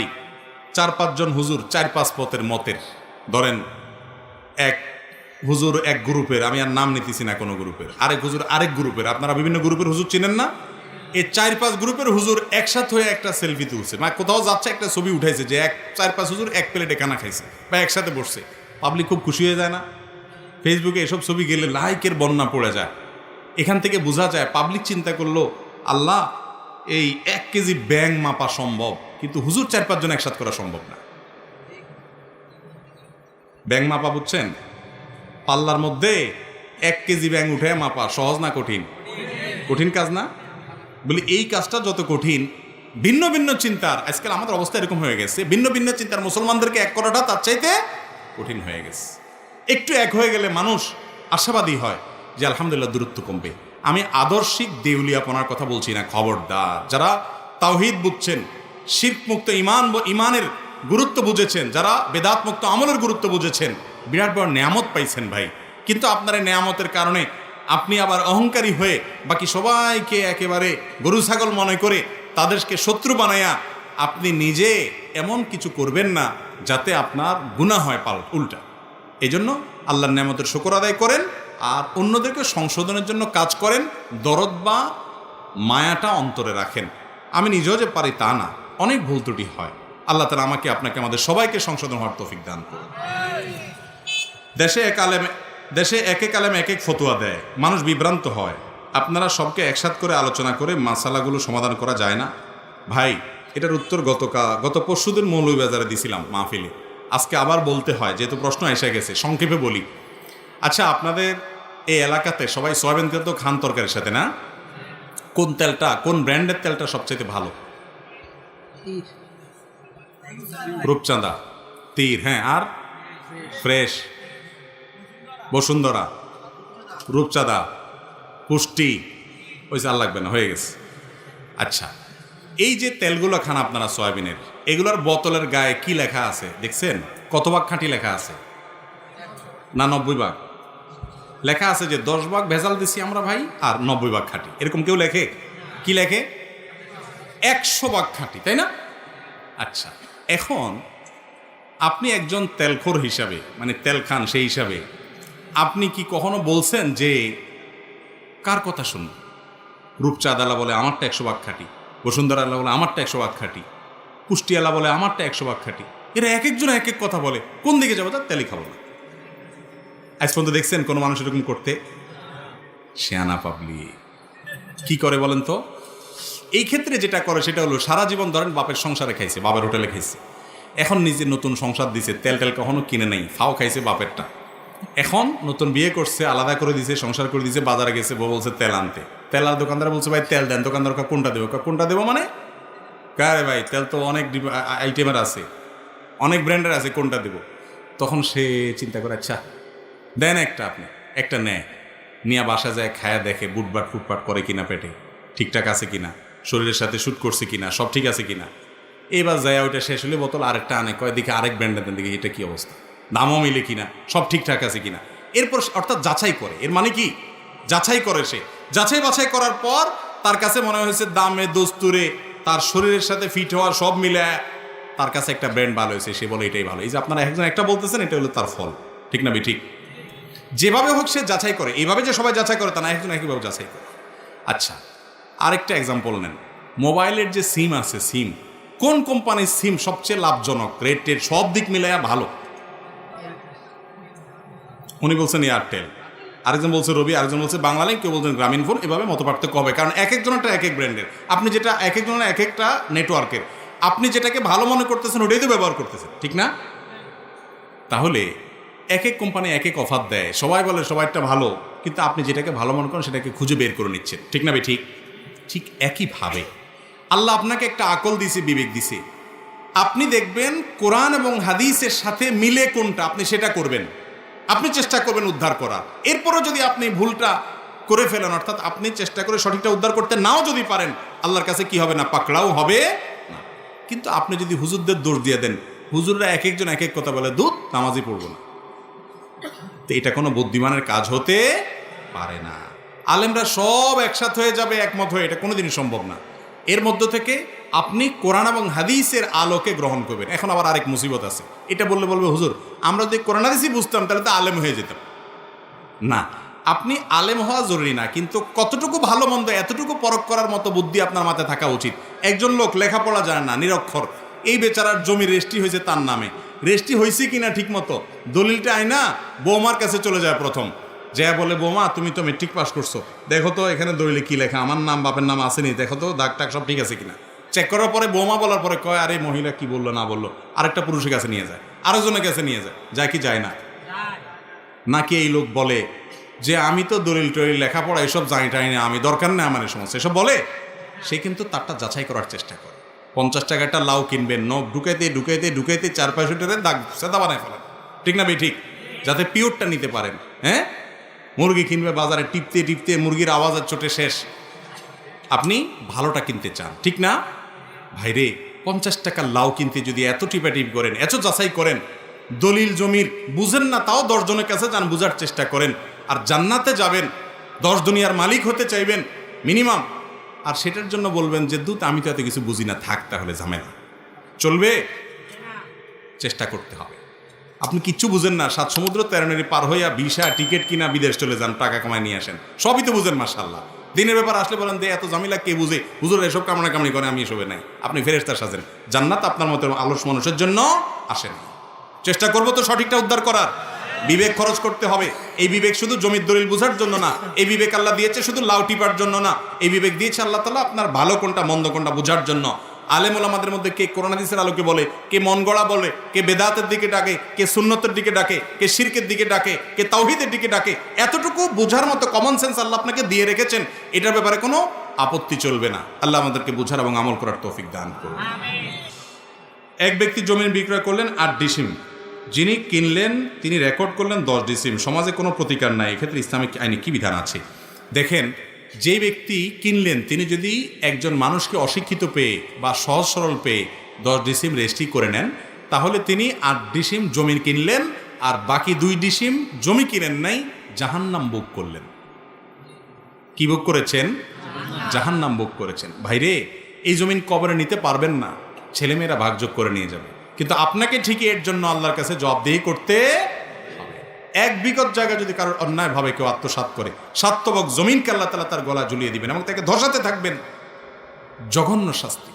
[SPEAKER 1] 4-5 জন হুজুর 4-5 পথের মতের, ধরেন এক হুজুর এক গ্রুপের, আমি আর নাম নিতেছি না কোনো গ্রুপের, আরেক হুজুর আরেক গ্রুপের, আপনারা বিভিন্ন গ্রুপের হুজুর চিনেন না? এই 4-5 গ্রুপের হুজুর একসাথে হয়ে একটা সেলফি তুলছে, মানে কোথাও যাচ্ছে একটা ছবি উঠাইছে যে 4-5 হুজুর এক প্লেটে খানা খাইছে বা একসাথে বসছে। পাবলিক খুব খুশি হয়ে যায় না? ফেসবুকে এসব ছবি গেলে লাইকের বন্যা পড়ে যায়। এখান থেকে বোঝা যায় পাবলিক চিন্তা করলো, আল্লাহ এই 1 কেজি ব্যাং মাপা সম্ভব, কিন্তু হুজুর 4-5 জন একসাথে করা সম্ভব না। ব্যাং মাপা বুঝছেন? পাল্লার মধ্যে 1 কেজি ব্যাং উঠে মাপা সহজ না কঠিন? কঠিন কাজ না? বলি এই কাজটা যত কঠিন, ভিন্ন ভিন্ন চিন্তার, আজকাল আমাদের অবস্থা এরকম হয়ে গেছে, ভিন্ন ভিন্ন চিন্তার মুসলমানদেরকে এক করাটা তার চাইতে কঠিন হয়ে গেছে। একটু এক হয়ে গেলে মানুষ আশাবাদী হয় যে আলহামদুলিল্লাহ দূরত্ব কমবে। আমি আদর্শিক দেউলিয়াপনার কথা বলছি না, খবরদার। যারা তাওহীদ বুঝছেন, শিরক মুক্ত ইমানের গুরুত্ব বুঝেছেন, যারা বেদাত মুক্ত আমলের গুরুত্ব বুঝেছেন, বিরাট বড় নেয়ামত পাইছেন ভাই। কিন্তু আপনার এই নেয়ামতের কারণে আপনি আবার অহংকারী হয়ে বাকি সবাইকে একেবারে গরু ছাগল মনে করে তাদেরকে শত্রু বানায়া আপনি নিজে এমন কিছু করবেন না যাতে আপনার গুনাহ হয় উল্টা। এই জন্য আল্লাহর নেয়ামতের শুকর আদায় করেন আর অন্যদেরকে সংশোধনের জন্য কাজ করেন, দরদ বা মায়াটা অন্তরে রাখেন। আমি নিজেও যে পারি তা না, অনেক ভুল ত্রুটি হয়। আল্লাহ তাআলা আমাকে আপনাকে আমাদের সবাইকে সংশোধন হওয়ার তৌফিক দান করুন। দেশে এক এক আলেম এক এক ফতোয়া দেয়, মানুষ বিভ্রান্ত হয়। আপনারা সবকে একসাথে করে আলোচনা করে মাসালাগুলো সমাধান করা যায় না? ভাই, এটার উত্তর গত পরশুদিন মৌলভীবাজারে দিছিলাম মাহফিলে। আজকে আবার বলতে হয়, যেহেতু প্রশ্ন এসে গেছে, সংক্ষেপে বলি। আচ্ছা, আপনাদের এই এলাকাতে সবাই সয়াবিন তেল তো খান তরকারির সাথে না? কোন তেলটা, কোন ব্র্যান্ডের তেলটা সবচেয়ে ভালো? রূপচাঁদা, তীর, হ্যাঁ, আর ফ্রেশ, বসুন্ধরা, রূপচাঁদা, পুষ্টি, ওই চাল লাগবে না, হয়ে গেছে। আচ্ছা, এই যে তেলগুলো খান আপনারা সয়াবিনের, এগুলোর বোতলের গায়ে কি লেখা আছে দেখছেন? কত ভাগ খাঁটি লেখা আছে? না 90 ভাগ? লেখা আছে যে 10 ভাগ ভেজাল দিছি আমরা ভাই, আর 90 ভাগ খাঁটি। এরকম কেউ লেখে? কি লেখে? 100 ভাগ খাঁটি, তাই না? আচ্ছা, এখন আপনি একজন তেলখোর হিসাবে, মানে তেল খান সেই হিসাবে, আপনি কি কখনো বলছেন যে কার কথা শুনুন? রূপচাঁদালা বলে আমারটা 100 ভাগ খাঁটি, বসুন্ধরালা বলে আমারটা 100 ভাগ খাঁটি, পুষ্টিয়ালা বলে আমারটা 100 ভাগ খাঁটি। এরা এক একজন এক এক কথা বলে, কোন দিকে যাবো তার তেলই খাবো না। আজ পর্যন্ত দেখছেন কোনো মানুষ এরকম করতে? শেয়ানা পাবলিক কি করে বলেন তো? এই ক্ষেত্রে যেটা করে সেটা হলো, সারা জীবন ধরেন বাপের সংসারে খাইছে, বাপের হোটেলে খাইছে, এখন নিজে নতুন সংসার দিছে, তেল কখনো কিনে নেই, ফাও খাইছে বাপেরটা। এখন নতুন বিয়ে করছে, আলাদা করে দিছে, সংসার করে দিছে, বাজারে গেছে, বউ বলছে তেল আনতে। তেল আর দোকানদার বলছে ভাই তেল দেন। দোকানদার কোনটা দেবো? কোনটা দেবো মানে? কারে ভাই, তেল তো অনেক আইটেমের আছে, অনেক ব্র্যান্ডের আছে, কোনটা দেবো? তখন সে চিন্তা করে, আচ্ছা দেন একটা, আপনি একটা নেয়, নিয়ে বাসা যায়, খায়া দেখে বুটবাট ফুটপাট করে কিনা, পেটে ঠিকঠাক আছে কিনা, শরীরের সাথে শ্যুট করছে কিনা, সব ঠিক আছে কিনা। এবার যায় ওইটা শেষ হলে বোতল আরেকটা আনে, কয় দিকে আরেক ব্র্যান্ডের দেন, দিকে এটা কি অবস্থা, দামও মিলে কিনা, সব ঠিকঠাক আছে কিনা। এরপর অর্থাৎ যাচাই করে। এর মানে কি? যাচাই করে। সে যাচাই বাছাই করার পর তার কাছে মনে হয়েছে দামে দস্তুরে তার শরীরের সাথে ফিট হওয়ার সব মিলে তার কাছে একটা ব্র্যান্ড ভালো হয়েছে, সে বলে এটাই ভালো। এই যে আপনারা একজন একটা বলতেছেন, এটা হলো তার ফল, ঠিক না? ঠিক যেভাবে হোক সে যাচাই করে। এইভাবে যে সবাই যাচাই করে তা না, একজন একইভাবে যাচাই করে। আচ্ছা, আরেকটা এক্সাম্পল নেন। মোবাইলের যে সিম আছে, সিম কোন কোম্পানির সিম সবচেয়ে লাভজনক, রেটেড সব দিক মিলাইয়া ভালো? উনি বলছেন এয়ারটেল, আরেকজন বলছে রবি, আরেকজন বলছে বাংলালিংক, কেউ বলছেন গ্রামীণ ফোন। এভাবে মত পার্থক্য হবে, কারণ এক একজনেরটা এক এক ব্র্যান্ডের। আপনি যেটা এক একজনের এক একটা নেটওয়ার্কের, আপনি যেটাকে ভালো মনে করতেছেন ওটাই তো ব্যবহার করতেছেন, ঠিক না? তাহলে এক এক কোম্পানি এক এক অফার দেয়, সবাই বলে সবাইটা ভালো, কিন্তু আপনি যেটাকে ভালো মনে করেন সেটাকে খুঁজে বের করে নিচ্ছেন, ঠিক না? ঠিক একইভাবে আল্লাহ আপনাকে একটা আকল দিছে, বিবেক দিছে। আপনি দেখবেন কোরআন এবং হাদিসের সাথে মিলে কোনটা, আপনি সেটা করবেন, আপনি চেষ্টা করবেন উদ্ধার করার। এরপরও যদি আপনি ভুলটা করে ফেলেন, অর্থাৎ আপনি চেষ্টা করে সঠিকটা উদ্ধার করতে নাও যদি পারেন, আল্লাহর কাছে কি হবে না? পাকড়াও হবে না। কিন্তু আপনি যদি হুজুরদের দোষ দিয়ে দেন, হুজুররা এক একজন এক এক কথা বলে, দুধ নামাজই পড়বো না, তো এটা কোনো বুদ্ধিমানের কাজ হতে পারে না। আলেমরা সব একসাথে হয়ে যাবে, একমত হয়ে, এটা কোনোদিনই সম্ভব না। এর মধ্য থেকে আপনি কোরআন এবং হাদিসের আলোকে গ্রহণ করবেন। এখন আবার আরেক মুসিবত আছে, এটা বললে বলবে হুজুর আমরা যদি কোরআন হাদিসই বুঝতাম তাহলে তো আলেম হয়ে যেতাম। না, আপনি আলেম হওয়া জরুরি না, কিন্তু কতটুকু ভালো মন্দ এতটুকু পরখ করার মতো বুদ্ধি আপনার মাথায় থাকা উচিত। একজন লোক লেখাপড়া জানে না, নিরক্ষর, এই বেচারার জমি রেজিস্ট্রি হয়েছে তার নামে, রেজিস্ট্রি হয়েছে কিনা ঠিক মতো, দলিলটা আইনা বৌমার কাছে চলে যায় প্রথম, যে বলে বৌমা তুমি তো মেট্রিক পাস করছো, দেখো তো এখানে দলিলে কি লেখা, আমার নাম বাপের নাম আসেনি, দেখো তো দাগ টাগ সব ঠিক আছে কিনা। চেক করার পরে বৌমা বলার পরে কয় আরে মহিলা কি বললো না বললো, আরেকটা পুরুষের কাছে নিয়ে যায়, আরেকজনের কাছে নিয়ে যায় কি যায় না? নাকি এই লোক বলে যে আমি তো দলিল টলিল লেখাপড়া এসব জানি টানি না, আমি দরকার নেই আমার এই সমস্ত, এসব বলে। সে কিন্তু তারটা যাচাই করার চেষ্টা করে। 50 টাকা একটা লাউ কিনবেন, নখ ঢুকাইতে ঢুকাইতে ঢুকাইতে 4-5 দাগ সেদা বানায় ফেলেন, ঠিক না ভাই? ঠিক, যাতে পিওরটা নিতে পারেন। হ্যাঁ, মুরগি কিনবে বাজারে, টিপতে টিপতে মুরগির আওয়াজের চোটে শেষ। আপনি ভালোটা কিনতে চান, ঠিক না ভাইরে? 50 টাকার লাউ কিনতে যদি এত টিপাটিপ করেন, এত যাচাই করেন, দলিল জমির বুঝেন না তাও 10 জনের কাছে যান, বুঝার চেষ্টা করেন, আর জান্নাতে যাবেন, 10 দুনিয়ার মালিক হতে চাইবেন মিনিমাম, আর সেটার জন্য বলবেন যে দূত আমি তো এত কিছু বুঝি না, থাক তাহলে ঝামেলা চলবে? চেষ্টা করতে হবে। আপনি কিচ্ছু বুঝেন না, 7 সমুদ্র 13 নদী পার হইয়া ভিসা টিকিট কিনা বিদেশ চলে যান, টাকা কামায় নিয়ে আসেন, সবই তো বুঝেন মাশাআল্লাহ। দিনের ব্যাপার আসলে বলেন দে এত জামিলা কে বুঝে, হুজুর এসব কামনা কামড়ি করে, আমি এসবে নাই। আপনি ফেরেশতার সাজেন, জান্নাত আপনার মতো আলস মানুষের জন্য আসেন। চেষ্টা করবো তো সঠিকটা উদ্ধার করার। বিবেক খরচ করতে হবে। এই বিবেক শুধু জমির দলিল বোঝার জন্য না, এই বিবেক আল্লাহ দিয়েছে শুধু লাউ টিপার জন্য না, এই বিবেক দিয়েছে আল্লাহ তাআলা আপনার ভালো কোনটা মন্দ কোনটা বোঝার জন্য। আলেম ওলামাদের মধ্যে কে কোরআন হাদিসের আলোকে বলে, কে মন গড়া বলে, কে বেদাতের দিকে ডাকে, কে সুন্নতের দিকে ডাকে, কে শিরকের দিকে ডাকে, কে তাওহীদের দিকে ডাকে, এতটুকু বোঝার মতো কমন সেন্স আল্লাহ আপনাকে দিয়ে রেখেছেন, এটার ব্যাপারে কোনো আপত্তি চলবে না। আল্লাহ আমাদেরকে বোঝার এবং আমল করার তৌফিক দান করুন। এক ব্যক্তি জমি বিক্রয় করলেন 8 ডিসিম, যিনি কিনলেন তিনি রেকর্ড করলেন 10 ডিসিম, সমাজে কোনো প্রতিকার নাই, এক্ষেত্রে ইসলামিক আইনে কি বিধান আছে? দেখেন, যে ব্যক্তি কিনলেন তিনি যদি একজন মানুষকে অশিক্ষিত পেয়ে বা সহজ সরল পেয়ে 10 ডিসিম রেজিস্ট্রি করে নেন, তাহলে তিনি 8 ডিসিম জমি কিনলেন, আর বাকি 2 ডিসিম জমি কিনেন নাই, জাহান্নাম ভোগ করলেন। কি ভোগ করেছেন? জাহান্নাম ভোগ করেছেন। ভাইরে, এই জমিন কবরে নিতে পারবেন না, ছেলেমেয়েরা ভাগযোগ করে নিয়ে যাবে, কিন্তু আপনাকে ঠিকই এর জন্য আল্লাহর কাছে জবাবদিহি করতে হবে। 1 বিঘত জায়গা যদি কারোর অন্যায়ভাবে কেউ আত্মসাৎ করে, সাতবক জমিনকে আল্লাহ তাআলা তার গলা ঝুলিয়ে দিবেন এবং তাকে ধসাতে থাকবেন। জঘন্য শাস্তি।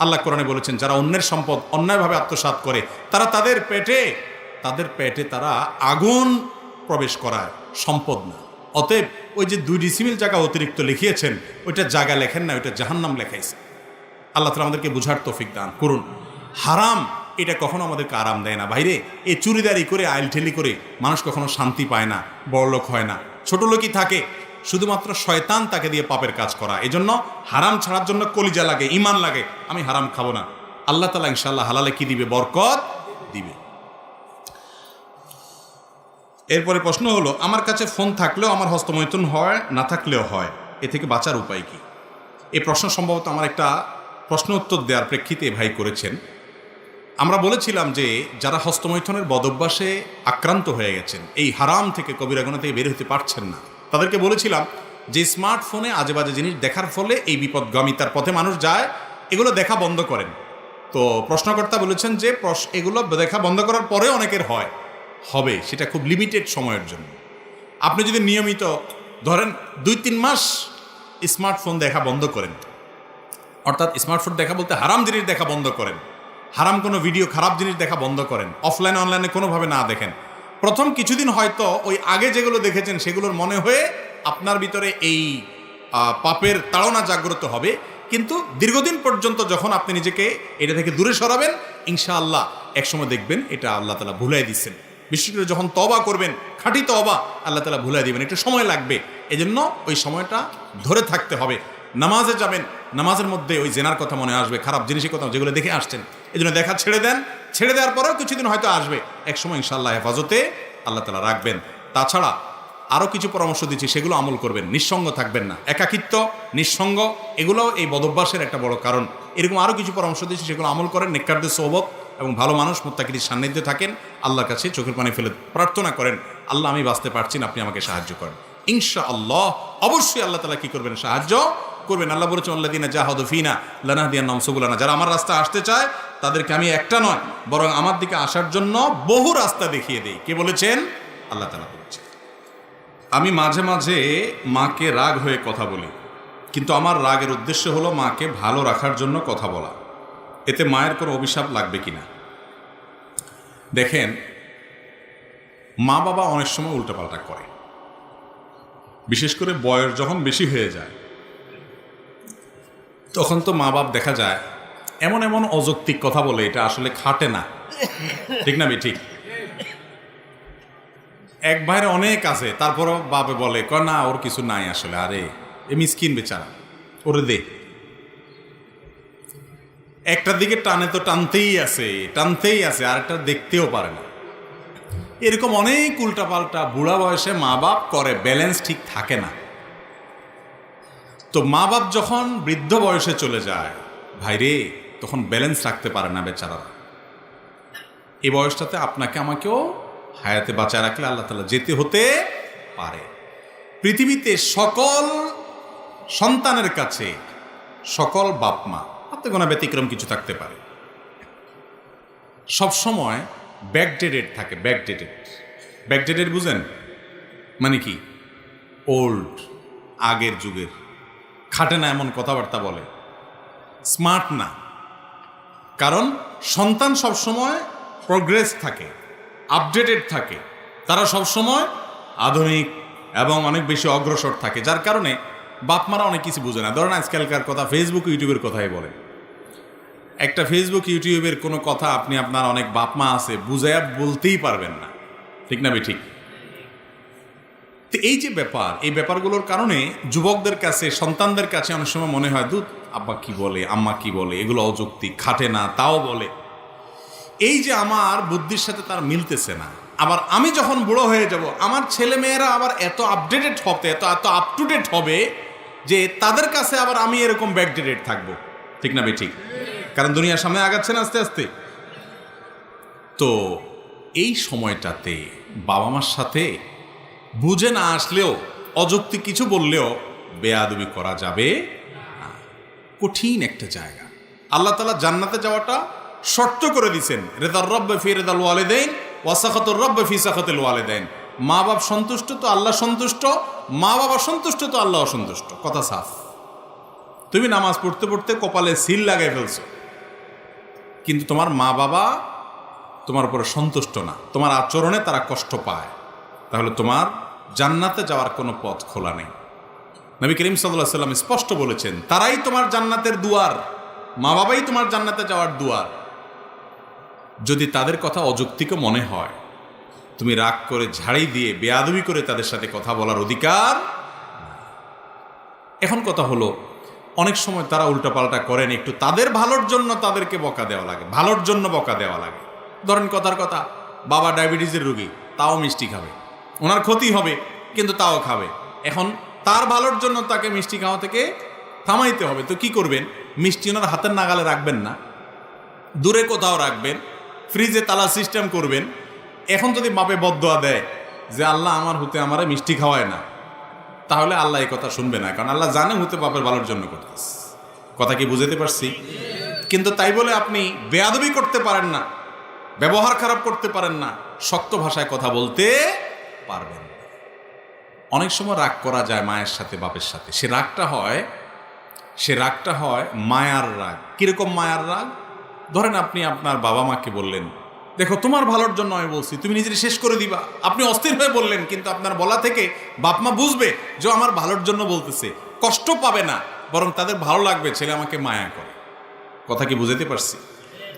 [SPEAKER 1] আল্লাহ কোরআনে বলেছেন, যারা অন্যের সম্পদ অন্যায়ভাবে আত্মসাৎ করে তারা তাদের পেটে তারা আগুন প্রবেশ করায়, সম্পদ না। অতএব ওই যে 2 ডিসিমিল জায়গা অতিরিক্ত লিখিয়েছেন, ওইটা জায়গা লেখেন না, ওইটা জাহান্নাম লেখাইছে। আল্লাহ তাআলা আমাদেরকে বুঝার তৌফিক দান করুন। হারাম এটা কখনো আমাদেরকে আরাম দেয় না ভাইরে। এই চুরিদারি করে আইলঠেলি করে মানুষ কখনো শান্তি পায় না, বড়লোক হয় না, ছোট লোকই থাকে। শুধুমাত্র শয়তান তাকে দিয়ে পাপের কাজ করা। এজন্য হারাম ছাড়ার জন্য কলিজা লাগে, ইমান লাগে, আমি হারাম খাবো না। আল্লাহ তাআলা ইনশাআল্লাহ হালালে কি দিবে? বরকত দিবে। এরপরে প্রশ্ন হলো, আমার কাছে ফোন থাকলেও আমার হস্তমৈথুন হয়, না থাকলেও হয়, এ থেকে বাঁচার উপায় কি? এই প্রশ্ন সম্ভবত আমার একটা প্রশ্ন উত্তর দেওয়ার প্রেক্ষিতে ভাই করেছেন। আমরা বলেছিলাম যে যারা হস্তমৈথুনের বদভ্যাসে আক্রান্ত হয়ে গেছেন, এই হারাম থেকে কবিরা গুনাহ থেকে বের হতে পারছেন না, তাদেরকে বলেছিলাম যে স্মার্টফোনে আজে বাজে জিনিস দেখার ফলে এই বিপদগামিতার পথে মানুষ যায়, এগুলো দেখা বন্ধ করেন। তো প্রশ্নকর্তা বলেছেন যে এগুলো দেখা বন্ধ করার পরে অনেকের হবে, সেটা খুব লিমিটেড সময়ের জন্য। আপনি যদি নিয়মিত ধরেন 2-3 মাস স্মার্টফোন দেখা বন্ধ করেন, অর্থাৎ স্মার্টফোন দেখা বলতে হারাম জিনিস দেখা বন্ধ করেন, হারাম কোনো ভিডিও খারাপ জিনিস দেখা বন্ধ করেন, অফলাইন অনলাইনে কোনোভাবে না দেখেন, প্রথম কিছুদিন হয়তো ওই আগে যেগুলো দেখেছেন সেগুলোর মনে হয়ে আপনার ভিতরে এই পাপের তাড়না জাগ্রত হবে। কিন্তু দীর্ঘদিন পর্যন্ত যখন আপনি নিজেকে এটা থেকে দূরে সরাবেন, ইনশাআল্লাহ একসময় দেখবেন এটা আল্লাহ তাআলা ভুলাই দিচ্ছেন। বিশেষ করে যখন তওবা করবেন, খাঁটি তওবা, আল্লাহ তাআলা ভুলাই দিবেন, একটু সময় লাগবে। এজন্য ওই সময়টা ধরে থাকতে হবে। নামাজে যাবেন, নামাজের মধ্যে ওই জেনার কথা মনে আসবে, খারাপ জিনিসের কথা যেগুলো দেখে আসছেন, এই জন্য দেখা ছেড়ে দেন। ছেড়ে দেওয়ার পরেও কিছুদিন হয়তো আসবে, একসময় ইনশাআল্লাহ হেফাজতে আল্লাহ তাআলা রাখবেন। তাছাড়া আরও কিছু পরামর্শ দিচ্ছি, সেগুলো আমল করবেন, নিঃসঙ্গ থাকবেন না। একাকিত্ব, নিঃসঙ্গ এগুলোও এই বদভ্যাসের একটা বড় কারণ। এরকম আরও কিছু পরামর্শ দিচ্ছি, সেগুলো আমল করেন। নেককারদের সোহবত এবং ভালো মানুষ মুত্তাকিদের সান্নিধ্যে থাকেন, আল্লাহর কাছে চোখের পানি ফেলে প্রার্থনা করেন, আল্লাহ আমি বাঁচতে পারছি না, আপনি আমাকে সাহায্য করেন। ইনশাআল্লাহ অবশ্যই আল্লাহ তাআলা কি করবেন? সাহায্য করবেন। আল্লাহ বলেছেন, আল্লাযীনা জাহাদু ফিনা লানাহদিয়ান্নাহুম সুবুলানা, যারা আমার রাস্তা আসতে চায় তাদেরকে আমি একটা নয় বরং আমার দিকে আসার জন্য বহু রাস্তা দেখিয়ে দেই। কে বলেছেন? আল্লাহ তাআলা বলেছেন। আমি মাঝে মাঝে মাকে রাগ হয়ে কথা বলি, কিন্তু আমার রাগের উদ্দেশ্য হলো মাকে ভালো রাখার জন্য কথা বলা। এতে মায়ের কোনো অভিশাপ লাগবে কিনা? দেখেন, মা বাবা অনেক সময় উল্টোপাল্টা করে। বিশেষ করে বয়স যখন বেশি হয়ে যায় তখন তো মা বাপ দেখা যায় এমন এমন অযৌক্তিক কথা বলে, এটা আসলে খাটে না, ঠিক না? ঠিক। এক ভাইয়ের অনেক আছে, তারপরও বাপে বলে না ওর কিছু নাই আসলে, আরে এ মিসকিন বেচারা, ওরে দে। একটার দিকে টানে তো টানতেই আছে, আর একটা দেখতেও পারে না। এরকম অনেক উল্টাপাল্টা বুড়া বয়সে মা বাপ করে, ব্যালেন্স ঠিক থাকে না। তো মা বাপ যখন বৃদ্ধ বয়সে চলে যায় ভাইরে, তখন ব্যালেন্স রাখতে পারে না বেচারারা। এই বয়সটাতে আপনাকে আমাকেও হায়াতে বাঁচায় রাখলে আল্লাহ তাআলা যেতে হতে পারে। পৃথিবীতে সকল সন্তানের কাছে, সকল বাপ মা, হাতে গোনা ব্যতিক্রম কিছু থাকতে পারে, সবসময় ব্যাকডেটেড থাকে। ব্যাকডেটেড বুঝেন মানে কি? ওল্ড, আগের যুগের, খাটে না এমন কথাবার্তা বলে, স্মার্ট না। কারণ সন্তান সবসময় প্রোগ্রেস থাকে, আপডেটেড থাকে, তারা সবসময় আধুনিক এবং অনেক বেশি অগ্রসর থাকে, যার কারণে বাপ মারা অনেক কিছু বুঝে না। ধরেন আজকালকার কথা ফেসবুক ইউটিউবের কথাই বলে, একটা ফেসবুক ইউটিউবের কোনো কথা আপনি আপনার অনেক বাপ মা আছে বুঝাইয়া বলতেই পারবেন না, ঠিক না ঠিক? তো এই যে ব্যাপার, এই ব্যাপারগুলোর কারণে যুবকদের কাছে, সন্তানদের কাছে অনেক সময় মনে হয় দুধ আব্বা কি বলে, আম্মা কি বলে, এগুলো অযৌক্তিক, খাটে না, তাও বলে। এই যে আমার বুদ্ধির সাথে তার মিলতেছে না। আবার আমি যখন বুড়ো হয়ে যাব, আমার ছেলে মেয়েরা আবার এত আপডেটেড হবে, এত আপ টু ডেট হবে যে তাদের কাছে আবার আমি এরকম ব্যাকডেটেড থাকবো, ঠিক না ঠিক? কারণ দুনিয়ার সামনে আগাচ্ছে না আস্তে আস্তে। তো এই সময়টাতে বাবা মার সাথে বুঝে না আসলেও, অযৌক্তিক কিছু বললেও বেয়াদবি করা যাবে না। কঠিন একটা জায়গা। আল্লাহ তাআলা জান্নাতে যাওয়াটা শর্ত করে দিয়েছেন, রেদার রব্বে ফি রেদাল ওয়ালিদাইন ওয়া সাখাতুর রব্বে ফি সাখাতিল ওয়ালিদাইন। মা বাপ সন্তুষ্ট তো আল্লাহ সন্তুষ্ট, মা বাবা সন্তুষ্ট তো আল্লাহ সন্তুষ্ট। কথা সাফ। তুমি নামাজ পড়তে পড়তে কপালে সিল লাগাই ফেলছো, কিন্তু তোমার মা বাবা তোমার উপরে সন্তুষ্ট না, তোমার আচরণে তারা কষ্ট পায়, তাহলে তোমার জান্নাতে যাওয়ার কোনো পথ খোলা নেই। নবী করিম সাল্লাল্লাহু আলাইহি সাল্লাম স্পষ্ট বলেছেন, তারাই তোমার জান্নাতের দুয়ার, মা বাবাই তোমার জান্নাতে যাওয়ার দুয়ার। যদি তাদের কথা অযৌক্তিক মনে হয়, তুমি রাগ করে ঝাড়ি দিয়ে বেয়াদবি করে তাদের সাথে কথা বলার অধিকার। এখন কথা হলো, অনেক সময় তারা উল্টাপাল্টা করেন, একটু তাদের ভালোর জন্য তাদেরকে বকা দেওয়া লাগে, ভালোর জন্য বকা দেওয়া লাগে। ধরেন কথার কথা, বাবা ডায়াবেটিসের রোগী, তাও মিষ্টি খাবে, ওনার ক্ষতি হবে কিন্তু তাও খাবে। এখন তার ভালোর জন্য তাকে মিষ্টি খাওয়া থেকে থামাইতে হবে। তো কি করবেন? মিষ্টি ওনার হাতের নাগালে রাখবেন না, দূরে কোথাও রাখবেন, ফ্রিজে তালা সিস্টেম করবেন। এখন যদি বাপে বদদোয়া দেয় যে আল্লাহ আমার হুতে আমারে মিষ্টি খাওয়ায় না, তাহলে আল্লাহ এই কথা শুনবে না, কারণ আল্লাহ জানে হুতে বাপের ভালোর জন্য করতেছে। কথা কি বুঝাতে পারছি? কিন্তু তাই বলে আপনি বেয়াদবি করতে পারেন না, ব্যবহার খারাপ করতে পারেন না, শক্ত ভাষায় কথা বলতে পারবেন। অনেক সময় রাগ করা যায় মায়ের সাথে, বাপের সাথে। সে রাগটা হয় মায়ার রাগ। কিরকম মায়ার রাগ? ধরেন আপনি আপনার বাবা মাকে বললেন, দেখো তোমার ভালোর জন্য আমি বলছি, তুমি নিজের শেষ করে দিবা। আপনি অস্থির হয়ে বললেন, কিন্তু আপনার বলা থেকে বাপ মা বুঝবে যে আমার ভালোর জন্য বলতেছে, কষ্ট পাবে না, বরং তাদের ভালো লাগবে ছেলে আমাকে মায়া করে। কথা কি বুঝাতে পারছি?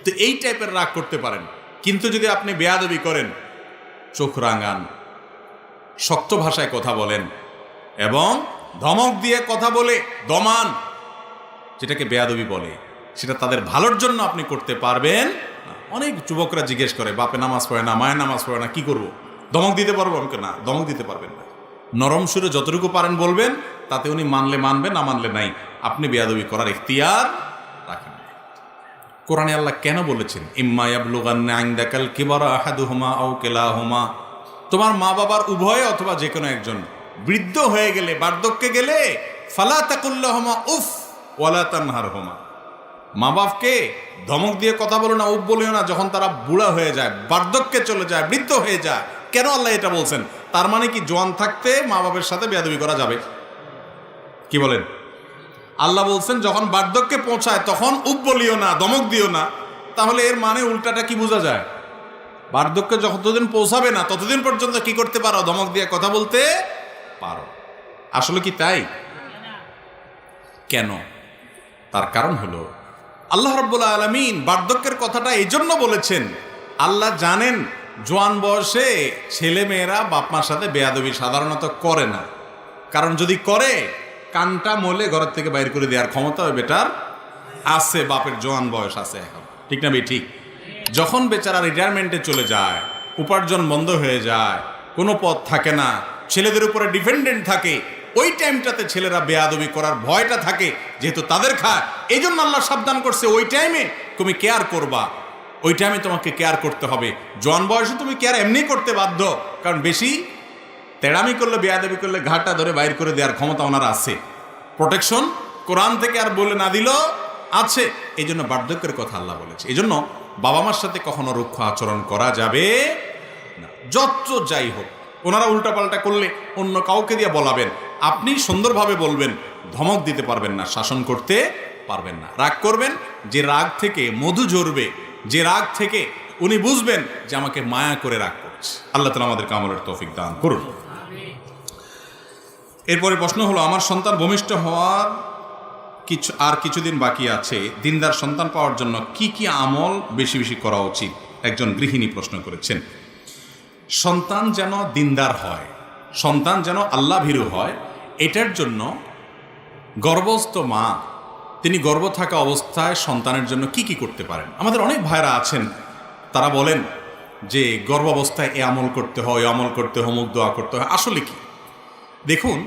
[SPEAKER 1] তো এই টাইপের রাগ করতে পারেন। কিন্তু যদি আপনি বেয়াদবি করেন, চোখ রাঙান, শক্ত ভাষায় কথা বলেন এবং ধমক দিয়ে কথা বলে দমান, যেটাকে বেয়াদবি বলে, সেটা তাদের ভালোর জন্য আপনি করতে পারবেন। অনেক যুবকরা জিজ্ঞেস করে, বাপে নামাজ পড়ে না, মায়ের নামাজ পড়ে না, কি করবো? ধমক দিতে পারবো? আমাকে না, ধমক দিতে পারবেন না। নরম সুরে যতটুকু পারেন বলবেন, তাতে উনি মানলে মানবেন, না মানলে নাই। আপনি বেয়াদবি করার ইখতিয়ার রাখেন। কোরআনে আল্লাহ কেন বলেছেন, ইম্মা ইয়াবলুগান্না ইনদাকাল কিবারা আহাদুহুমা আও কিলাহুমা, তোমার মা বাবার উভয় অথবা যে কোনো একজন বৃদ্ধ হয়ে গেলে, বার্ধক্যে গেলে, ফালা তাকুল্লাহুমা উফ ওয়ালা তানহারহুমা, মা বাপকে ধমক দিয়ে কথা বলো না, উফ বলিও না, যখন তারা বুড়া হয়ে যায়, বার্ধক্যে চলে যায়, বৃদ্ধ হয়ে যায়। কেন আল্লাহ এটা বলছেন? তার মানে কি জোয়ান থাকতে মা বাপের সাথে বেয়াদবি করা যাবে? কি বলেন? আল্লাহ বলছেন যখন বার্ধক্যে পৌঁছায় তখন উপ বলিও না, ধমক দিও না। তাহলে এর মানে উল্টাটা কি বোঝা যায়? বার্ধক্যে যতদিন পৌঁছাবে না ততদিন পর্যন্ত কি করতে পারো? ধমক দিয়ে কথা বলতে পারো। আসলে কি তাই? কেন? তার কারণ হলো আল্লাহ রাব্বুল আলামিন বার্ধক্যের কথাটা এই জন্য বলেছেন, আল্লাহ জানেন জোয়ান বয়সে ছেলে মেয়েরা বাপ মার সাথে বেয়াদবি সাধারণত করে না, কারণ যদি করে কানটা মলে ঘরের থেকে বাইর করে দেওয়ার ক্ষমতা ওই বেটার আছে, বাপের জোয়ান বয়স আছে এখন, ঠিক না ঠিক? যখন বেচারা রিটায়ারমেন্টে চলে যায়, উপার্জন বন্ধ হয়ে যায়, কোনো পথ থাকে না, ছেলেদের উপরে ডিপেন্ডেন্ট থাকে, ওই টাইমটাতে ছেলেরা বেয়াদবি করার ভয়টা থাকে, যেহেতু তাদের খায়। এই জন্য আল্লাহ সাবধান করছে, ওই টাইমে তুমি কেয়ার করবা, ওই টাইমে তোমাকে কেয়ার করতে হবে। জোয়ান বয়সে তুমি কেয়ার এমনি করতে বাধ্য, কারণ বেশি তেড়ামি করলে, বেয়াদবি করলে ঘাটটা ধরে বাইর করে দেওয়ার ক্ষমতা ওনার আছে। প্রোটেকশন কোরআন থেকে আর বলে না দিল আছে। এই জন্য বার্ধক্যের কথা আল্লাহ বলেছে। এই জন্য বাবা মার সাথে কখনো রুক্ষ আচরণ করা যাবে না, যত যাই হোক। ওনারা উল্টাপাল্টা করলে অন্য কাউকে দিয়ে বলাবেন, আপনি সুন্দরভাবে বলবেন, ধমক দিতে পারবেন না, শাসন করতে পারবেন না। রাগ করবেন, যে রাগ থেকে মধু ঝরবে, যে রাগ থেকে উনি বুঝবেন যে আমাকে মায়া করে রাগ করছে। আল্লাহ তাআলা আমাদেরকে আমলের তৌফিক দান করুন। এরপরে প্রশ্ন হলো, আমার সন্তান ভূমিষ্ঠ হওয়ার কিছুদিন বাকি আছে, দিনদার সন্তান পাওয়ার জন্য কি কি আমল বেশি বেশি করা উচিত? একজন গৃহিণী প্রশ্ন করেছেন। সন্তান যেন দিনদার হয়, সন্তান যেন আল্লাহ ভীরু হয়, এটার জন্য গর্ভস্থ মা তিনি গর্ভ থাকা অবস্থায় সন্তানের জন্য কি কি করতে পারেন? আমাদের অনেক ভাইরা আছেন, তারা বলেন যে গর্ভাবস্থায় এ আমল করতে হয়, আমল করতে হয়, অমুক দোয়া করতে হয়। আসলে কি, দেখুন,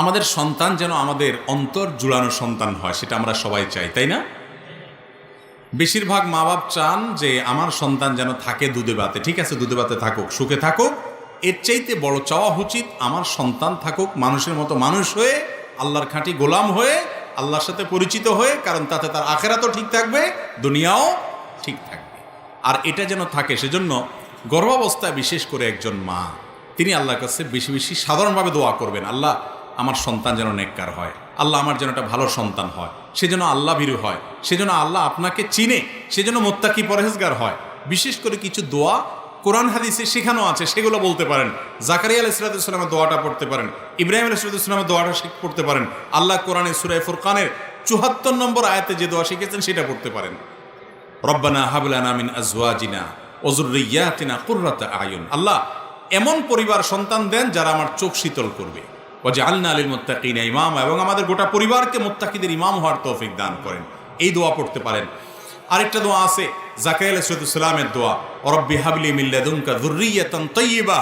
[SPEAKER 1] আমাদের সন্তান যেন আমাদের অন্তর জুড়ানো সন্তান হয়, সেটা আমরা সবাই চাই, তাই না? বেশিরভাগ মা বাপ চান যে আমার সন্তান যেন থাকে দুধে ভাতে। ঠিক আছে, দুধে ভাতে থাকুক, সুখে থাকুক। এর চাইতে বড় চাওয়া উচিত আমার সন্তান থাকুক মানুষের মতো মানুষ হয়ে, আল্লাহর খাঁটি গোলাম হয়ে, আল্লাহর সাথে পরিচিত হয়ে, কারণ তাতে তার আখেরাতও ঠিক থাকবে, দুনিয়াও ঠিক থাকবে। আর এটা যেন থাকে, সেজন্য গর্ভাবস্থায় বিশেষ করে একজন মা তিনি আল্লাহর কাছে বেশি বেশি সাধারণভাবে দোয়া করবেন, আল্লাহ আমার সন্তান যেন নেককার হয়, আল্লাহ আমার যেন একটা ভালো সন্তান হয়, সে যেন আল্লাহ ভীরু হয়, সে যেন আল্লাহ আপনাকে চিনে, সে যেন মুত্তাকি পরহেজগার হয়। বিশেষ করে কিছু দোয়া কোরআন হাদিসে শেখানো আছে, সেগুলো বলতে পারেন। জাকারিয়া আলাইহিস সালামের দোয়াটা পড়তে পারেন, ইব্রাহিম আলাইহিস সালামের দোয়াটা পড়তে পারেন। আল্লাহ কোরআনে সূরা ফুরকানের ৭৪ নম্বর আয়াতে যে দোয়া শিখেছেন সেটা পড়তে পারেন। রব্বানা হাব লানা মিন আজওয়াজিনা ওয়া যুররিয়াতিনা কুররাতা আয়ুন। আল্লাহ এমন পরিবার সন্তান দেন যারা আমার চোখ শীতল করবে। ওয়াজআলনা লিল মুত্তাকিনা ইমামা, এবং আমাদের গোটা পরিবারকে মুত্তাকিদের ইমাম হওয়ার তৌফিক দান করেন। এই দোয়া পড়তে পারেন। আরেকটা দোয়া আছে জাকারিয়া আলাইহিস সালামের দোয়া, রব্বি হাবলি মিন লাদুনকা যুররিয়াতান তাইয়্যিবা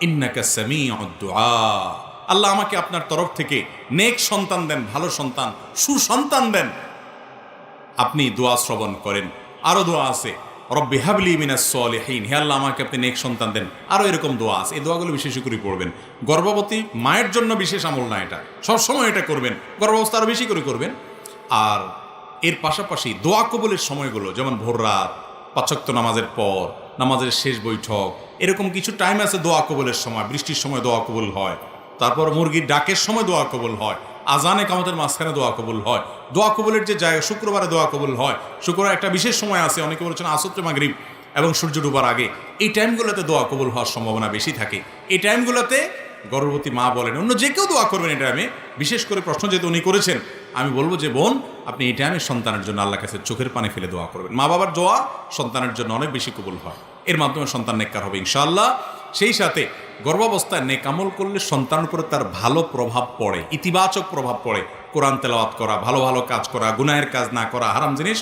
[SPEAKER 1] ইন্নাকা সামিউদ দুআ। আল্লাহ আমাকে আপনার তরফ থেকে নেক সন্তান দেন, ভালো সন্তান, সুসন্তান দেন, আপনি দোয়া শ্রবণ করেন। আরো দোয়া আছে, রব্বি হাবলি মিনাস সলিহিন, হে আল্লাহ আমাকে আপনি নেক সন্তান দেন। আরো এরকম দোয়া আছে। এই দোয়াগুলো বিশেষ করে পড়বেন। গর্ভবতী মায়ের জন্য বিশেষ আমল না, এটা সবসময় এটা করবেন, গর্ভাবস্থা আরো বেশি করে করবেন। আর এর পাশাপাশি দোয়া কবুলের সময়গুলো, যেমন ভোর রাত, ৫ ওয়াক্ত নামাজের পর, নামাজের শেষ বৈঠক, এরকম কিছু টাইম আছে দোয়া কবুলের সময়। বৃষ্টির সময় দোয়া কবুল হয়, তারপর মুরগির ডাকের সময় দোয়া কবুল হয়, আজানে কামতের মাঝখানে দোয়া কবুল হয়। দোয়া কবুলের যে জায়গা, শুক্রবারে দোয়া কবুল হয়। শুক্রবার একটা বিশেষ সময় আছে, অনেকে বলেছেন আসর মাগরিব এবং সূর্য ডুবার আগে। এই টাইমগুলোতে দোয়া কবুল হওয়ার সম্ভাবনা বেশি থাকে। এই টাইমগুলোতে গর্ভবতী মা বলেন, অন্য যে কেউ দোয়া করবেন এই টাইমে। বিশেষ করে প্রশ্ন যেহেতু উনি করেছেন, আমি বলবো যে বোন, আপনি এই টাইমে সন্তানের জন্য আল্লাহর কাছে চোখের পানি ফেলে দোয়া করবেন। মা বাবার দোয়া সন্তানের জন্য অনেক বেশি কবুল হয়, এর মাধ্যমে সন্তান নেককার হবে ইনশাআল্লাহ। সেই সাথে গর্ভাবস্থায় নেক আমল করলে সন্তানের উপরে তার ভালো প্রভাব পড়ে, ইতিবাচক প্রভাব পড়ে। কোরআন তেলাওয়াত করা, ভালো ভালো কাজ করা, গুনাহের কাজ না করা, হারাম জিনিস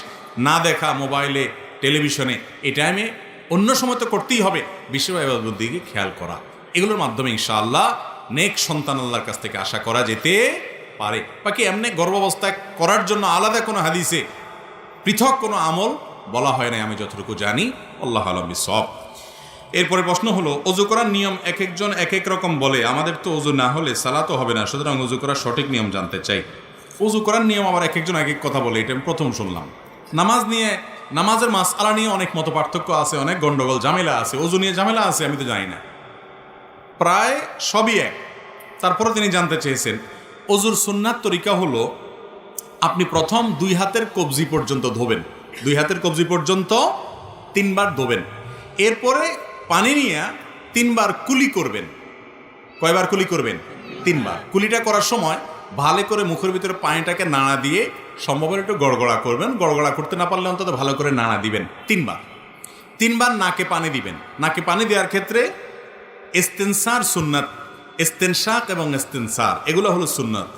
[SPEAKER 1] না দেখা, মোবাইলে, টেলিভিশনে, এই টাইমে অন্য সময় তো করতেই হবে, বিশেষ ইবাদতের দিকে খেয়াল করা। এগুলোর মাধ্যমে ইনশাআল্লাহ নেক সন্তান আল্লাহর কাছ থেকে আশা করা যেতে পারে। বাকি এমনি গর্ভাবস্থায় করার জন্য আলাদা কোনো হাদিসে পৃথক কোনো আমল বলা হয় না, আমি যতটুকু জানি। আল্লাহু আ'লাম বিসওয়াব। এরপরে প্রশ্ন হলো, অজু করার নিয়ম এক একজন এক এক রকম বলে, আমাদের তো অজু না হলে সালাতও হবে না, সুতরাং অজু করার সঠিক নিয়ম জানতে চাই। অজু করার নিয়ম আবার এক একজন এক এক কথা বলে, এটা আমি প্রথম শুনলাম। নামাজ নিয়ে, নামাজের মাসআলা নিয়ে অনেক মত পার্থক্য আছে, অনেক গন্ডগোল ঝামেলা আছে। অজু নিয়ে ঝামেলা আছে, আমি তো জানি না, প্রায় সবই এক। তারপরে তিনি জানতে চেয়েছেন, অজুর সুন্নাত তরিকা হলো, আপনি প্রথম 2 হাতের কবজি পর্যন্ত ধোবেন, 2 হাতের কবজি পর্যন্ত 3 বার ধোবেন। এরপরে পানি নিয়ে 3 বার কুলি করবেন। কয়বার কুলি করবেন? তিনবার। কুলিটা করার সময় ভালো করে মুখের ভিতরে পানিটাকে নাড়া দিয়ে সম্ভব হলে একটু গড়গড়া করবেন, গড়গড়া করতে না পারলে অন্তত ভালো করে নাড়া দিবেন তিনবার। তিনবার নাকে পানি দিবেন। নাকে পানি দেওয়ার ক্ষেত্রে ইস্তেনসার সুন্নাত, ইস্তেনশাক এবং ইস্তেনসার এগুলো হলো সুন্নাত।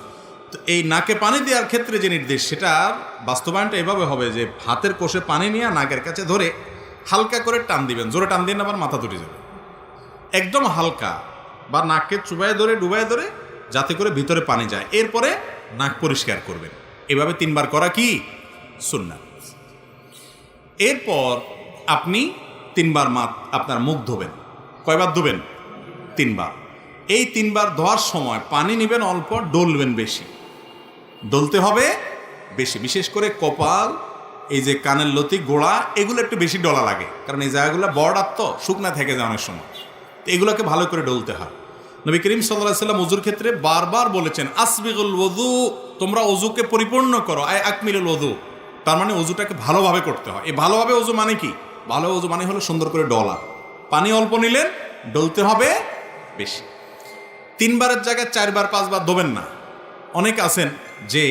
[SPEAKER 1] তো এই নাকে পানি দেওয়ার ক্ষেত্রে যে নির্দেশ, সেটার বাস্তবায়নটা এভাবে হবে যে হাতের কোষে পানি নিয়ে নাকের কাছে ধরে হালকা করে টান দিবেন, জোরে টান দিয়ে না আবার মাথা তুলে যাবে, একদম হালকা, বা নাককে চুবায় ধরে ডুবায় ধরে যাতে করে ভিতরে পানি যায়, এরপরে নাক পরিষ্কার করবেন। এভাবে তিনবার করা কি সুন্নাত। এরপর আপনি তিনবার আপনার মুখ ধোবেন। কয়বার ধোবেন? তিনবার। এই তিনবার ধোয়ার সময় পানি নেবেন অল্প, ডলবেন বেশি, ডলতে হবে বেশি, বিশেষ করে কপাল, এই যে কানের লতি, গোড়া, এগুলো একটু বেশি ডলা লাগে, কারণ এই জায়গাগুলো বর্ডার তো শুকনা থেকে যায় অনেক সময়, তো এগুলোকে ভালো করে ডলতে হয়। নবী করিম সাল্লাল্লাহু আলাইহি ওয়াসাল্লাম ওযুর ক্ষেত্রে বারবার বলেছেন, আসবিগুল ওযু, তোমরা ওযুকে পরিপূর্ণ করো, আয় আকমিলুল ওযু, তার মানে ওযুটাকে ভালোভাবে করতে হয়। এই ভালোভাবে ওযু মানে কি? ভালো ওযু মানে হলো সুন্দর করে ডলা, পানি অল্প নিলেন, ডলতে হবে বেশি। তিনবারের জায়গায় চারবার পাঁচবার ধোবেন না। অনেক আছেন যে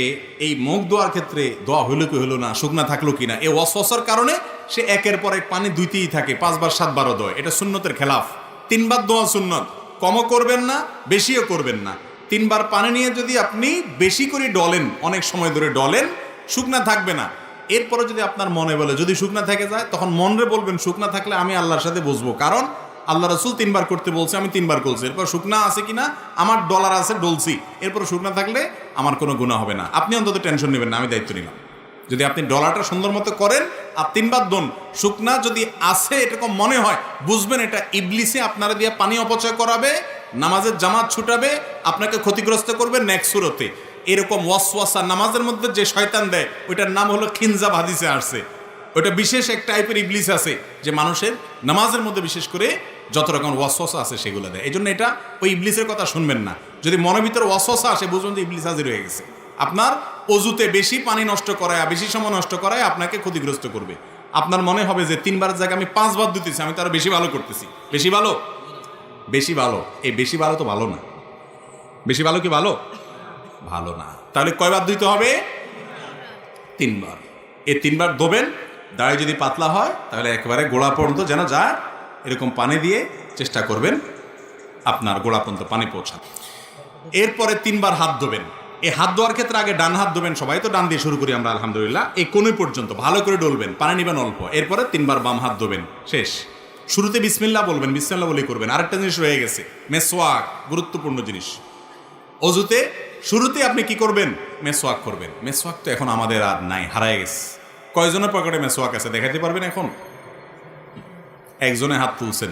[SPEAKER 1] এই মুখ ধোয়ার ক্ষেত্রে দোয়া হইলো কি হইলো না, শুকনা থাকলো কিনা, এই ওয়াসওয়াসার কারণে সে একের পর এক পানি দুইতেই থাকে, পাঁচবার সাতবারও দোয়। এটা সুন্নতের খেলাফ। তিনবার দোয়া সুন্নত, কমও করবেন না বেশিও করবেন না। তিনবার পানি নিয়ে যদি আপনি বেশি করে ডলেন, অনেক সময় ধরে ডলেন, শুকনা থাকবে না। এরপরে যদি আপনার মনে বলে যদি শুকনা থেকে যায়, তখন মনরে বলবেন শুকনা থাকলে আমি আল্লাহর সাথে বসবো, কারণ আল্লাহ রাসূল তিনবার করতে বলছে, আমি তিনবার করছি। এরপর শুকনা আছে কিনা, আমার ডলার আছে, ডলছি, এরপর শুকনা থাকলে আমার কোনো গুনাহ হবে না। আপনি অন্তত টেনশন নেবেন না, আমি দায়িত্ব নিলাম। যদি আপনি ডলারটা সুন্দর মতো করেন আর তিনবার দোন, শুকনা যদি আছে এরকম মনে হয়, বুঝবেন এটা ইবলিসে আপনারা দিয়ে পানি অপচয় করাবে, নামাজের জামাত ছুটাবে, আপনাকে ক্ষতিগ্রস্ত করবে নেক্সট সুরতে। এরকম ওয়াসওয়াসা নামাজের মধ্যে যে শয়তান দেয়, ওইটার নাম হলো খিনজাব, হাদিসে আসছে। ওইটা বিশেষ এক টাইপের ইবলিস আছে যে মানুষের নামাজের মধ্যে বিশেষ করে যত রকম ওয়াসওয়াসা আছে সেগুলো দেয়। এই জন্য এটা ওই ইবলিসের কথা শুনবেন না। যদি মনের ভিতরে ওয়াসওয়াসা আসে, বুঝবেন যে ইবলিস হাজির হয়ে গেছে। আপনার অজুতে বেশি পানি নষ্ট করায়, বেশি সময় নষ্ট করায় আপনাকে ক্ষতিগ্রস্ত করবে। আপনার মনে হবে যে তিনবারের জায়গায় আমি পাঁচবার দিতেছি, আমি তো আরো বেশি ভালো করতেছি। বেশি ভালো, বেশি ভালো, এই বেশি ভালো তো ভালো না। বেশি ভালো কি ভালো? ভালো না। তাহলে কয়বার দিতে হবে? তিনবার। এই তিনবার ধোবেন। দাড়ি যদি পাতলা হয় তাহলে একেবারে গোড়া পর্যন্ত যেন যায়, এরকম পানি দিয়ে চেষ্টা করবেন আপনার গোড়া পর্যন্ত পানি পৌঁছান। এরপরে তিনবার হাত ধোবেন। এই হাত ধোয়ার ক্ষেত্রে আগে ডান হাত ধোবেন, সবাই তো ডান দিয়ে শুরু করি আমরা আলহামদুলিল্লাহ। এই কোণে পর্যন্ত ভালো করে ডলবেন, পানি নেবেন অল্প, এরপরে তিনবার বাম হাত ধোবেন, শেষ। শুরুতে বিসমিল্লাহ বলবেন, বিসমিল্লাহ বলেই করবেন। আরেকটা জিনিস রয়ে গেছে, মেসওয়াক, গুরুত্বপূর্ণ জিনিস। অজুতে শুরুতে আপনি কি করবেন? মেসওয়াক করবেন। মেসওয়াক তো এখন আমাদের আর নাই, হারায় গেছে। কয়জনের পকেটে মেসওয়াক আছে দেখাতে পারবেন এখন? একজনে হাত তুলছেন,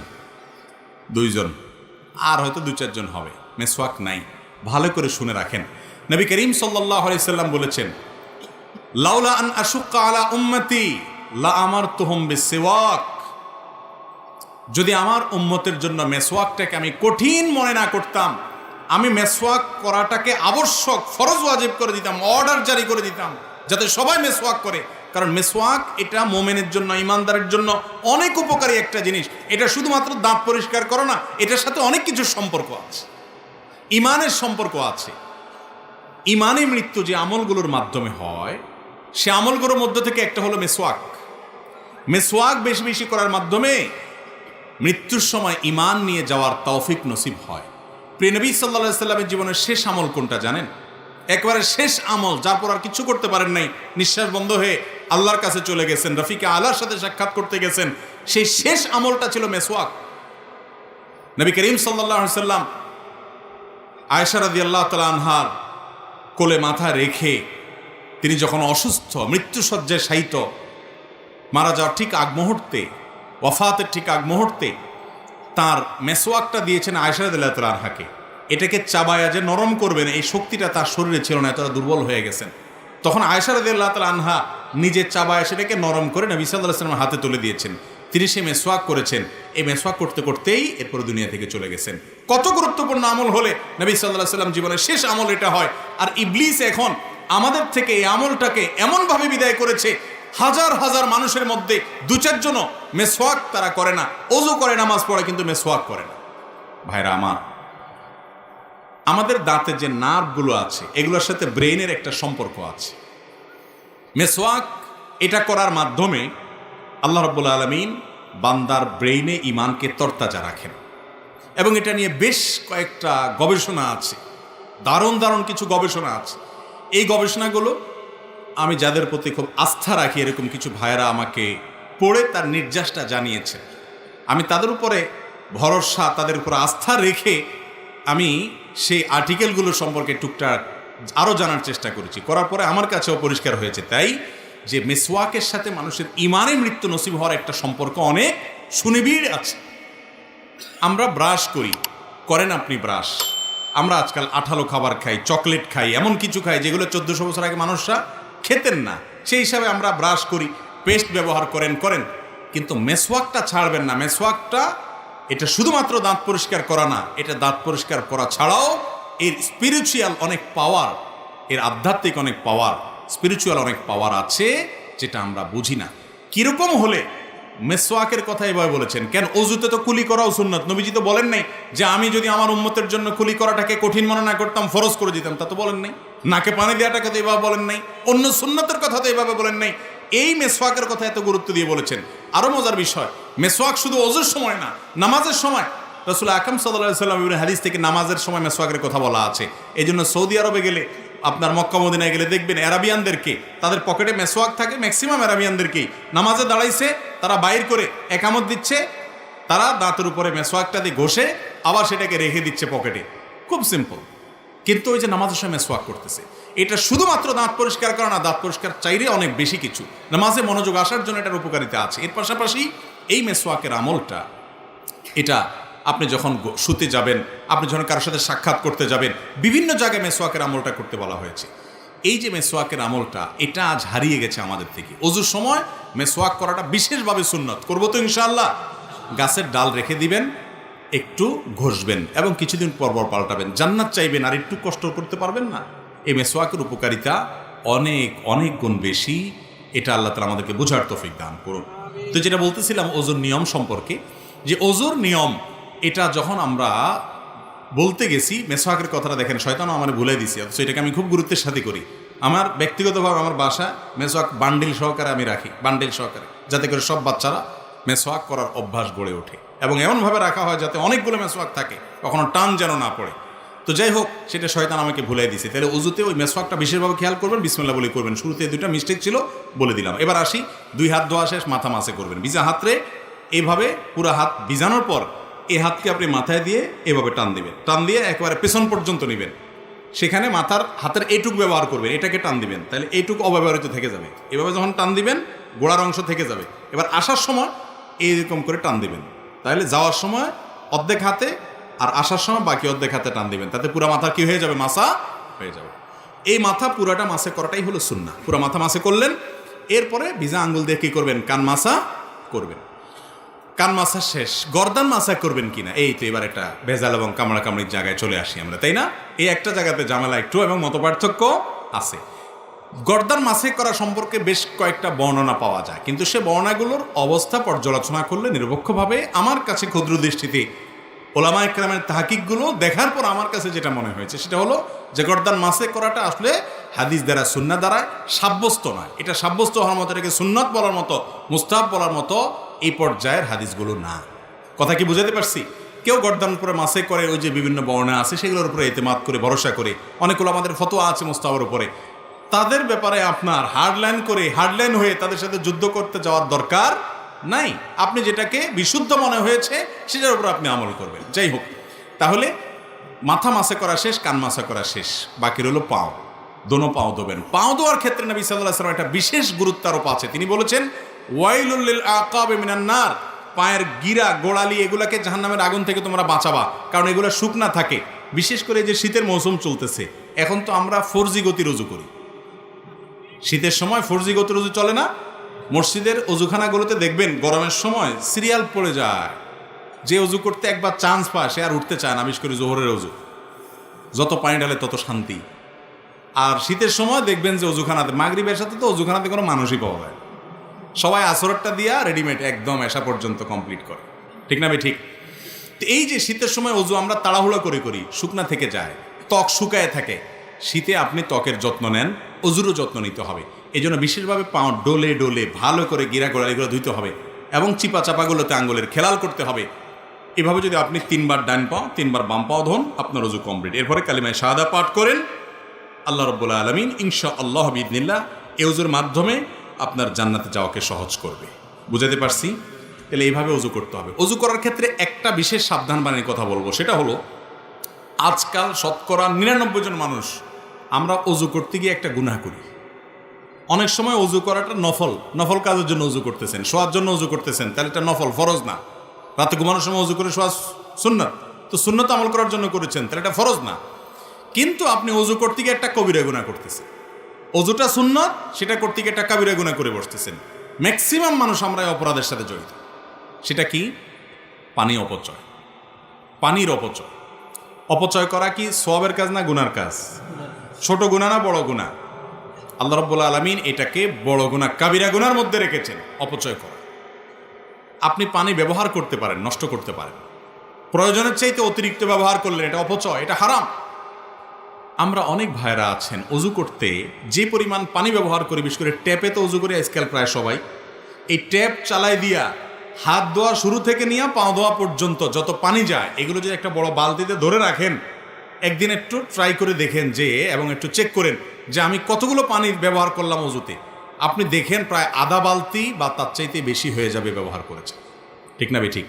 [SPEAKER 1] দুইজন, আর হয়তো দুই চারজন হবে। মেসওয়াক নাই। ভালো করে শুনে রাখেন, নবী করিম সাল্লাল্লাহু আলাইহি সাল্লাম বলেছেন, লাউলা আন আশুক্কা আলা উম্মতি লা আমারতুহুম বিসওয়াক। যদি আমার উম্মতের জন্য মেসওয়াকটাকে আমি কঠিন মনে না করতাম, আমি মেসওয়াক করাটাকে আবশ্যক, ফরজ ওয়াজিব করে দিতাম, অর্ডার জারি করে দিতাম যাতে সবাই মেসওয়াক করে। কারণ মেসওয়াক এটা মোমেনের জন্য, ইমানদারের জন্য অনেক উপকারী একটা জিনিস। এটা শুধুমাত্র দাঁত পরিষ্কার করো না, এটার সাথে অনেক কিছুর সম্পর্ক আছে, ইমানের সম্পর্ক আছে। ইমানে মৃত্যু যে আমলগুলোর মাধ্যমে হয়, সে আমলগুলোর মধ্য থেকে একটা হলো মেসওয়াক। মেসওয়াক বেশি বেশি করার মাধ্যমে মৃত্যুর সময় ইমান নিয়ে যাওয়ার তৌফিক নসিব হয়। প্রিয় নবী সাল্লাল্লাহু আলাইহি সাল্লামের জীবনের শেষ আমল কোনটা জানেন? একবারে শেষ আমল, যার পর আর কিছু করতে পারেন নাই, নিঃশ্বাস বন্ধ হয়ে আল্লাহর কাছে চলে গেছেন, রফিকে আলার সাথে সাক্ষাৎ করতে গেছেন, সেই শেষ আমলটা ছিল মেসওয়াক। নবী করিম সাল্লাল্লাহু আলাইহি সাল্লাম আয়েশা রাদিয়াল্লাহু তাআলা আনহার কোলে মাথা রেখে তিনি যখন অসুস্থ, মৃত্যুসজ্জায় শায়িত, মারা যাওয়ার ঠিক আগ মুহূর্তে, ওয়াফাতের ঠিক আগ মুহূর্তে তার মেসওয়াকটা দিয়েছেন আয়েশা রাদিয়াল্লাহু তাআলা আনহাকে। এটাকে চাবায়া যে নরম করবেন, এই শক্তিটা তার শরীরে ছিল না, এতটা দুর্বল হয়ে গেছেন। তখন আয়েশা রাদিয়াল্লাহু তাআলা আনহা নিজে চাবায়া সেটাকে নরম করে নবী সাল্লাল্লাহু আলাইহি ওয়াসাল্লামের হাতে তুলে দিয়েছেন। তিনি সে মেসওয়াক করেছেন। এই মেসওয়াক করতে করতেই এরপরে দুনিয়া থেকে চলে গেছেন। কত গুরুত্বপূর্ণ আমল হলে নবী সাল্লাল্লাহু আলাইহি ওয়াসাল্লাম জীবনের শেষ আমল এটা হয়। আর ইবলিস এখন আমাদের থেকে এই আমলটাকে এমনভাবে বিদায় করেছে, হাজার হাজার মানুষের মধ্যে দু চারজনও মেসওয়াক তারা করে না, ওযু করে নামাজ পড়ে কিন্তু মেসওয়াক করে না। ভাইরা আমার, আমাদের দাঁতে যে নার্ভগুলো আছে এগুলোর সাথে ব্রেইনের একটা সম্পর্ক আছে। মেসওয়াক এটা করার মাধ্যমে আল্লাহ রাব্বুল আলামিন বান্দার ব্রেইনে ঈমানকে তরতাজা রাখেন, এবং এটা নিয়ে বেশ কয়েকটা গবেষণা আছে, দারুণ দারুণ কিছু গবেষণা আছে। এই গবেষণাগুলো আমি যাদের প্রতি খুব আস্থা রাখি, এরকম কিছু ভাইয়েরা আমাকে পড়ে তার নির্যাসটা জানিয়েছে, আমি তাদের উপরে ভরসা, তাদের উপর আস্থা রেখে আমি সেই আর্টিকেলগুলো সম্পর্কে টুকটাক আরও জানার চেষ্টা করেছি। করার পরে আমার কাছেও পরিষ্কার হয়েছে তাই যে মেসওয়াকের সাথে মানুষের ঈমানে মৃত্যু নসিব হওয়ার একটা সম্পর্ক অনেক সুনিবিড় আছে। আমরা ব্রাশ করেন আপনি ব্রাশ, আমরা আজকাল আঠালো খাবার খাই, চকলেট খাই, এমন কিছু খাই যেগুলো 1400 বছর আগে মানুষরা খেতেন না, সেই হিসাবে আমরা ব্রাশ করি, পেস্ট ব্যবহার করেন, কিন্তু মেসওয়াকটা ছাড়বেন না। মেসওয়াকটা এটা শুধুমাত্র দাঁত পরিষ্কার করা না, এটা দাঁত পরিষ্কার করা ছাড়াও এর স্পিরিচুয়াল অনেক পাওয়ার, এর আধ্যাত্মিক অনেক পাওয়ার, স্পিরিচুয়াল অনেক পাওয়ার আছে যেটা আমরা বুঝি না। কিরকম হলে মেসওয়াকের কথা এভাবে বলেছেন? কেন, অজুতে তো কুলি করাও সুন্নত। নবীজি তো বলেন নাই যে আমি যদি আমার উম্মতের জন্য কুলি করাটাকে কঠিন মনে না করতাম ফরজ করে দিতাম, তা তো বলেন নাই। নাকে পানি দেওয়াটাকে তো এভাবে বলেন নাই, অন্য সুন্নতের কথা তো এভাবে বলেন নাই। এই মেসওয়াকের কথা এত গুরুত্ব দিয়ে বলেছেন। আরো মজার বিষয়, মেসওয়াক শুধু ওযুর সময় না, নামাজের সময় রাসূল আকরাম সাল্লাল্লাহু আলাইহি ওয়াসাল্লাম ইবনে হাদিস থেকে নামাজের সময় মেসওয়াকের কথা বলা আছে। এই জন্য সৌদি আরবে গেলে, আপনার মক্কা মদিনায় গেলে দেখবেন আরাবিয়ানদেরকে তাদের পকেটে মেসওয়াক থাকে, ম্যাক্সিমাম আরাবিয়ানদেরকেই। নামাজে দাঁড়াইছে, তারা বাইর করে একামত দিচ্ছে, তারা দাঁতের উপরে মেসওয়াকটা দিয়ে ঘষে আবার সেটাকে রেখে দিচ্ছে পকেটে। খুব সিম্পল। কিন্তু ওই যে নামাজের সময় মেসওয়াক করতেছে, এটা শুধুমাত্র দাঁত পরিষ্কার করা না, দাঁত পরিষ্কার চাইলে অনেক বেশি কিছু, নামাজে মনোযোগ আসার জন্য এটার উপকারিতা আছে। এর পাশাপাশি এই মেসওয়াকের আমলটা, এটা আপনি যখন শুতে যাবেন, আপনি যখন কারোর সাথে সাক্ষাৎ করতে যাবেন, বিভিন্ন জায়গায় মেসওয়াকের আমলটা করতে বলা হয়েছে। এই যে মেসওয়াকের আমলটা, এটা আজ হারিয়ে গেছে আমাদের থেকে। ওযুর সময় মেসওয়াক করাটা বিশেষভাবে সুন্নত। করবো তো ইনশাআল্লাহ। গাছের ডাল রেখে দিবেন, একটু ঘষবেন এবং কিছুদিন পর পর পাল্টাবেন। জান্নাত চাইবেন আর একটু কষ্ট করতে পারবেন না? এই মেসওয়াকের উপকারিতা অনেক অনেক গুণ বেশি। এটা আল্লাহ তাআলা আমাদেরকে বোঝার তৌফিক দান করুন। তো যেটা বলতেছিলাম ওযুর নিয়ম সম্পর্কে, যে ওযুর নিয়ম এটা যখন আমরা বলতে গেছি, মেসওয়াকের কথাটা দেখেন শয়তানও আমার ভুলে দিছি, অথচ এটাকে আমি খুব গুরুত্বের সাথে করি। আমার ব্যক্তিগতভাবে আমার বাসা মেসওয়াক বান্ডিল সহকারে আমি রাখি, বান্ডিল সহকারে, যাতে করে সব বাচ্চারা মেসওয়াক করার অভ্যাস গড়ে ওঠে, এবং এমনভাবে রাখা হয় যাতে অনেকগুলো মেসওয়াক থাকে, কখনো টান যেন না পড়ে। তো যাই হোক, সেটা শয়তান আমাকে ভুলাই দিছে। তাহলে উযুতে ওই মেসওয়াকটা বিশেষভাবে খেয়াল করবেন, বিসমিল্লাহ বলে করবেন। শুরুতে দুইটা মিস্টেক ছিল, বলে দিলাম। এবার আসি, 2 হাত ধোয়া শেষ, মাথা মাসে করবেন। ভিজা হাতরে এইভাবে পুরো হাত ভিজানোর পর এই হাতকে আপনি মাথায় দিয়ে এভাবে টান দিবেন, টান দিয়ে একেবারে পেছন পর্যন্ত নেবেন। সেখানে হাতের এইটুক ব্যবহার করবেন, এটাকে টান দিবেন, তাহলে এইটুক অব্যবহৃত থেকে যাবে। এভাবে যখন টান দিবেন, গোড়ার অংশ থেকে যাবে। এবার আসার সময় এইরকম করে টান দিবেন, তাহলে যাওয়ার সময় অর্ধেক হাতে আর আসার সময় বাকি অর্ধেক হাতে টান দিবেন, তাতে পুরো মাথা কি হয়ে যাবে? মাসা হয়ে যাবে। এই মাথা পুরাটা মাসে করাটাই হলো সুন্নাহ। পুরো মাথা মাসে করলেন, এরপরে ভিজা আঙ্গুল দিয়ে কি করবেন? কান মাসা করবেন। কান মাসা শেষ, গর্দান মাসা করবেন কিনা, এই তো এবার একটা ভেজাল এবং কামড়াকামড়ির জায়গায় চলে আসি আমরা, তাই না? এই একটা জায়গাতে ঝামেলা একটু এবং মতপার্থক্য আছে। গর্দান মাসে করা সম্পর্কে বেশ কয়েকটা বর্ণনা পাওয়া যায়, কিন্তু সে বর্ণনাগুলোর অবস্থা পর্যালোচনা করলে নিরপেক্ষভাবে আমার কাছে ক্ষুদ্র দৃষ্টিতে ওলামা ইকরামের তাহকিকগুলো দেখার পর আমার কাছে যেটা মনে হয়েছে সেটা হলো যে গর্দান মাসে করাটা আসলে হাদিস দ্বারা, সুন্নাহ দ্বারা সাব্যস্ত নয়। এটা সাব্যস্ত হওয়ার মতো, এটাকে সুন্নাত বলার মতো, মুস্তাহাব বলার মতো এই পর্যায়ের হাদিসগুলো না। কথা কি বুঝাতে পারছি? কেউ গর্দান উপরে মাসে করে, ওই যে বিভিন্ন বর্ণনা আছে সেগুলোর উপরে এতেমাদ করে, ভরসা করে, অনেকগুলো আমাদের ফতোয়া আছে মুস্তাহাবের উপরে, তাদের ব্যাপারে আপনার হার্ডলাইন হয়ে তাদের সাথে যুদ্ধ করতে যাওয়ার দরকার নাই। আপনি যেটাকে বিশুদ্ধ মনে হয়েছে সেটার উপর আপনি আমল করবেন। যাই হোক, তাহলে মাথা মাসে করা শেষ, কান মাসে করা শেষ, বাকি রইল পাও। দোনো পাও দেবেন। পাও দেওয়ার ক্ষেত্রে নবী সাল্লাল্লাহু আলাইহি ওয়াসাল্লাম একটা বিশেষ গুরুত্ব আরোপ আছে। তিনি বলেছেন, ওয়াইলুল লিল আকাবি মিনান নার, পায়ের গিরা, গোড়ালি, এগুলাকে জাহান্নামের আগুন থেকে তোমরা বাঁচাবা, কারণ এগুলো শুকনা থাকে। বিশেষ করে যে শীতের মৌসুম চলতেছে, এখন তো আমরা 4G গতি রুজু করি। শীতের সময় 4G গতি রুজু চলে না? মসজিদের অজুখানাগুলোতে দেখবেন গরমের সময় সিরিয়াল পড়ে যায়। যে অজু করতে একবার চান্স পায় সে আর উঠতে চায় না, বিশেষ করে জোহরের অজু। যত পানি ঢালে তত শান্তি। আর শীতের সময় দেখবেন যে অজুখানাতে, মাগরিবের সাথে তো অজুখানাতে কোনো মানুষই পাওয়া যায়, সবাই আসরটা দিয়া রেডিমেড একদম এসা পর্যন্ত কমপ্লিট করে। ঠিক না ভাই? ঠিক। তো এই যে শীতের সময় অজু আমরা তাড়াহুড়ো করে করি, শুকনা থেকে যায়, ত্বক শুকায় থাকে, শীতে আপনি ত্বকের যত্ন নেন, অজুরও যত্ন নিতে হবে। এই জন্য বিশেষভাবে পা ডোলে ডোলে ভালো করে গিরা গোড়ালিগুলো ধুইতে হবে এবং চিপা চাপাগুলোতে আঙ্গুলের খেলাল করতে হবে। এভাবে যদি আপনি 3 বার ডান পাও 3 বার বাম পাও ধোন, আপনার অজু কমপ্লিট। এরপরে কালিমায়ে শাহাদা পাঠ করেন, আল্লাহ রাব্বুল আলামিন ইনশাআল্লাহ বিইذনিল্লাহ এই অজুর মাধ্যমে আপনার জান্নাতে যাওয়াকে সহজ করবে। বুঝাতে পারছি? তাহলে এইভাবে অজু করতে হবে। অজু করার ক্ষেত্রে একটা বিশেষ সাবধানবাণীর কথা বলবো, সেটা হলো আজকাল শতকরা 99 জন মানুষ আমরা অজু করতে গিয়ে একটা গুনাহ করি। অনেক সময় অজু করাটা নফল কাজের জন্য অজু করতেছেন, শোয়ার জন্য অজু করতেছেন, তাহলে এটা নফল, ফরজ না। রাতে ঘুমানোর সময় অজু করে শোয়া সুন্নাত, তো সুন্নাত আমল করার জন্য করেছেন, তাহলে এটা ফরজ না। কিন্তু আপনি অজু করতে গিয়ে একটা কবিরা গুনাহ করতেছেন। অজুটা সুন্নাত, সেটা করতে গিয়ে একটা কবিরা গুনাহ করে বসতেছেন। ম্যাক্সিমাম মানুষ আমরা এই অপরাধের সাথে জড়িত। সেটা কি? পানি অপচয়। পানির অপচয়। অপচয় করা কি সওয়াবের কাজ না গুনার কাজ? ছোট গুনাহ না বড় গুনাহ? আল্লাহ রাব্বুল আলামিন এটাকে বড় গুনাহ, কাবিরা গুনার মধ্যে রেখেছেন, অপচয় করা। আপনি পানি ব্যবহার করতে পারেন, নষ্ট করতে পারেন, প্রয়োজনের চাইতে অতিরিক্ত ব্যবহার করলেন, এটা অপচয়, এটা হারাম। আমরা অনেক ভাইরা আছেন অজু করতে যে পরিমাণ পানি ব্যবহার করি, বিশেষ করে ট্যাপে তো অজু করি আজকাল প্রায় সবাই, এই ট্যাপ চালাই দিয়া হাত ধোয়া শুরু থেকে নিয়ে পা ধোয়া পর্যন্ত যত পানি যায়, এগুলো যদি একটা বড় বালতিতে ধরে রাখেন, একদিন একটু ট্রাই করে দেখেন যে, এবং একটু চেক করেন যে আমি কতগুলো পানি ব্যবহার করলাম অজুতে। আপনি দেখেন প্রায় আধা বালতি বা তার চাইতে বেশি হয়ে যাবে ব্যবহার করেছে। ঠিক না ঠিক?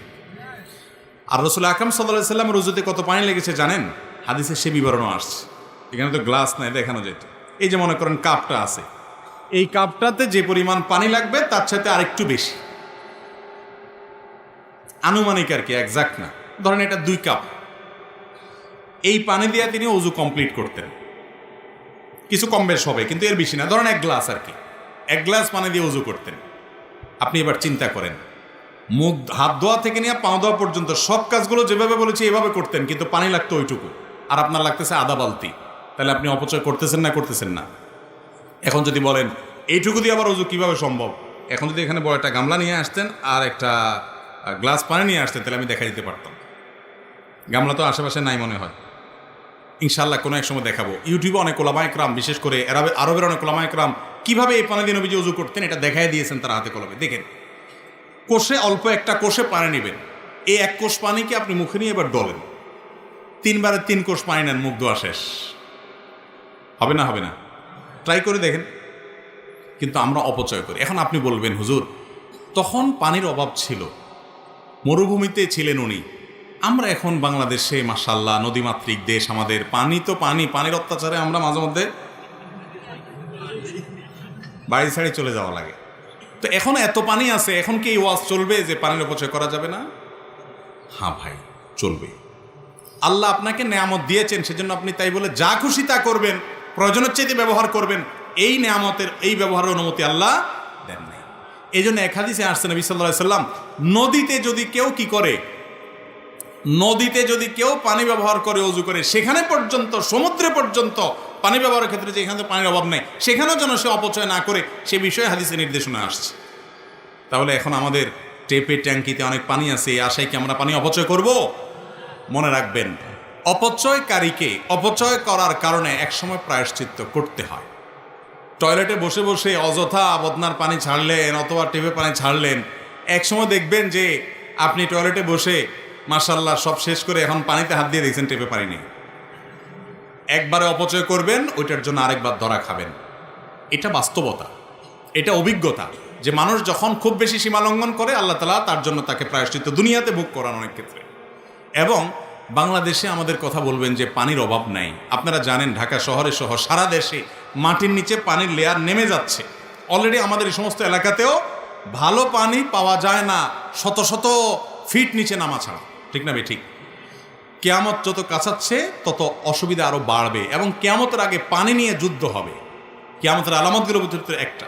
[SPEAKER 1] আর রাসূল আকরাম সাল্লাল্লাহু আলাইহি ওয়াসাল্লামের অজুতে কত পানি লেগেছে জানেন? হাদিসে সে বিবরণও আসছে। এখানে তো গ্লাস নাই, দেখানো যেত। এই যে মনে করেন কাপটা আছে, এই কাপটাতে যে পরিমাণ পানি লাগবে তার সাথে আরেকটু বেশি, আনুমানিক আর কি, একজাক্ট না। ধরেন এটা 2 কাপ, এই পানি দিয়ে তিনি অজু কমপ্লিট করতেন। কিছু কম বেশ হবে, কিন্তু এর বেশি না। ধরেন 1 গ্লাস আর কি, 1 গ্লাস পানি দিয়ে অজু করতেন। আপনি এবার চিন্তা করেন, মুখ হাত ধোয়া থেকে নিয়ে পা ধোয়া পর্যন্ত সব কাজগুলো যেভাবে বলেছি এভাবে করতেন, কিন্তু পানি লাগতো ওইটুকু, আর আপনার লাগতেছে আধা বালতি। তাহলে আপনি অপচয় করতেছেন না করতেছেন না? এখন যদি বলেন এইটুকু দিয়ে আবার অজু কিভাবে সম্ভব, এখন যদি এখানে বড় একটা গামলা নিয়ে আসতেন আর একটা গ্লাস পানি নিয়ে আসতেন, তাহলে আমি দেখা দিতে পারতাম। গামলা তো আশেপাশে নাই মনে হয়, ইনশাল্লাহ কোনো এক সময় দেখাবো। ইউটিউবে অনেক ওলামায়ে কেরাম, বিশেষ করে আরবের অনেক ওলামায়ে কেরাম কিভাবে এই পানি দিয়ে নবীজি অজু করতেন এটা দেখাই দিয়েছেন তারা হাতে কলমে। দেখেন, কোষে অল্প একটা কোষে পানি নেবেন, এই 1 কোষ পানিকে আপনি মুখে নিয়ে এবার ডলেন, 3 বারে 3 কোষ পানি নেন, মুখ ধোয়া শেষ। হবে না? হবে না? ট্রাই করে দেখেন। কিন্তু আমরা অপচয় করি। এখন আপনি বলবেন, হুজুর তখন পানির অভাব ছিল, মরুভূমিতে ছিলেন উনি, আমরা এখন বাংলাদেশে মাশাআল্লাহ নদীমাতৃক দেশ, আমাদের পানি তো পানির অত্যাচারে আমরা মাঝে মধ্যে বাড়ি ছাড়ি চলে যাওয়া লাগে। তো এখন এত পানি আছে, এখন কি এই ওয়াজ চলবে যে পানির অপচয় করা যাবে না? হ্যাঁ ভাই, চলবে। আল্লাহ আপনাকে নেয়ামত দিয়েছেন, সেজন্য আপনি তাই বলে যা খুশি তা করবেন, প্রয়োজনের চাইতে ব্যবহার করবেন, এই নেয়ামতের এই ব্যবহারের অনুমতি আল্লাহ দেন নাই। এই জন্য এক হাদিসে আসছে নবী সাল্লাল্লাহু আলাইহি সাল্লাম, নদীতে যদি কেউ কি করে, নদীতে যদি কেউ পানি ব্যবহার করে অজু করে, সেখানে পর্যন্ত, সমুদ্রে পর্যন্ত পানি ব্যবহারের ক্ষেত্রে যেখানে পানির অভাব নেই, সেখানেও যেন সে অপচয় না করে, সে বিষয়ে হাদিসে নির্দেশনা আসছে। তাহলে এখন আমাদের টেপে ট্যাঙ্কিতে অনেক পানি আছে, এই আশায় কি আমরা পানি অপচয় করব? মনে রাখবেন, অপচয়কারীকে অপচয় করার কারণে একসময় প্রায়শ্চিত্ত করতে হয়। টয়লেটে বসে বসে অযথা বদনার পানি ছাড়লেন অথবা টেপে পানি ছাড়লেন, একসময় দেখবেন যে আপনি টয়লেটে বসে মাশাআল্লাহ সব শেষ করে এখন পানিতে হাত দিয়ে দেখছেন টেপে পানি নেই। একবারে অপচয় করবেন, ওইটার জন্য আরেকবার ধরা খাবেন। এটা বাস্তবতা, এটা অভিজ্ঞতা, যে মানুষ যখন খুব বেশি সীমালঙ্ঘন করে, আল্লাহ তাআলা তার জন্য তাকে প্রায়শ্চিত্ত দুনিয়াতে ভোগ করান অনেক ক্ষেত্রে। এবং বাংলাদেশে আমাদের কথা বলবেন যে পানির অভাব নাই। আপনারা জানেন ঢাকা শহরে সহ সারা দেশে মাটির নিচে পানির লেয়ার নেমে যাচ্ছে। অলরেডি আমাদের এই সমস্ত এলাকাতেও ভালো পানি পাওয়া যায় না, শত শত ফিট নিচে নামা ছাড়া। ঠিক না ঠিক? কিয়ামত যত কাছাচ্ছে তত অসুবিধা আরও বাড়বে, এবং কিয়ামতের আগে পানি নিয়ে যুদ্ধ হবে। কিয়ামতের আলামতগুলোর ভিতরে একটা।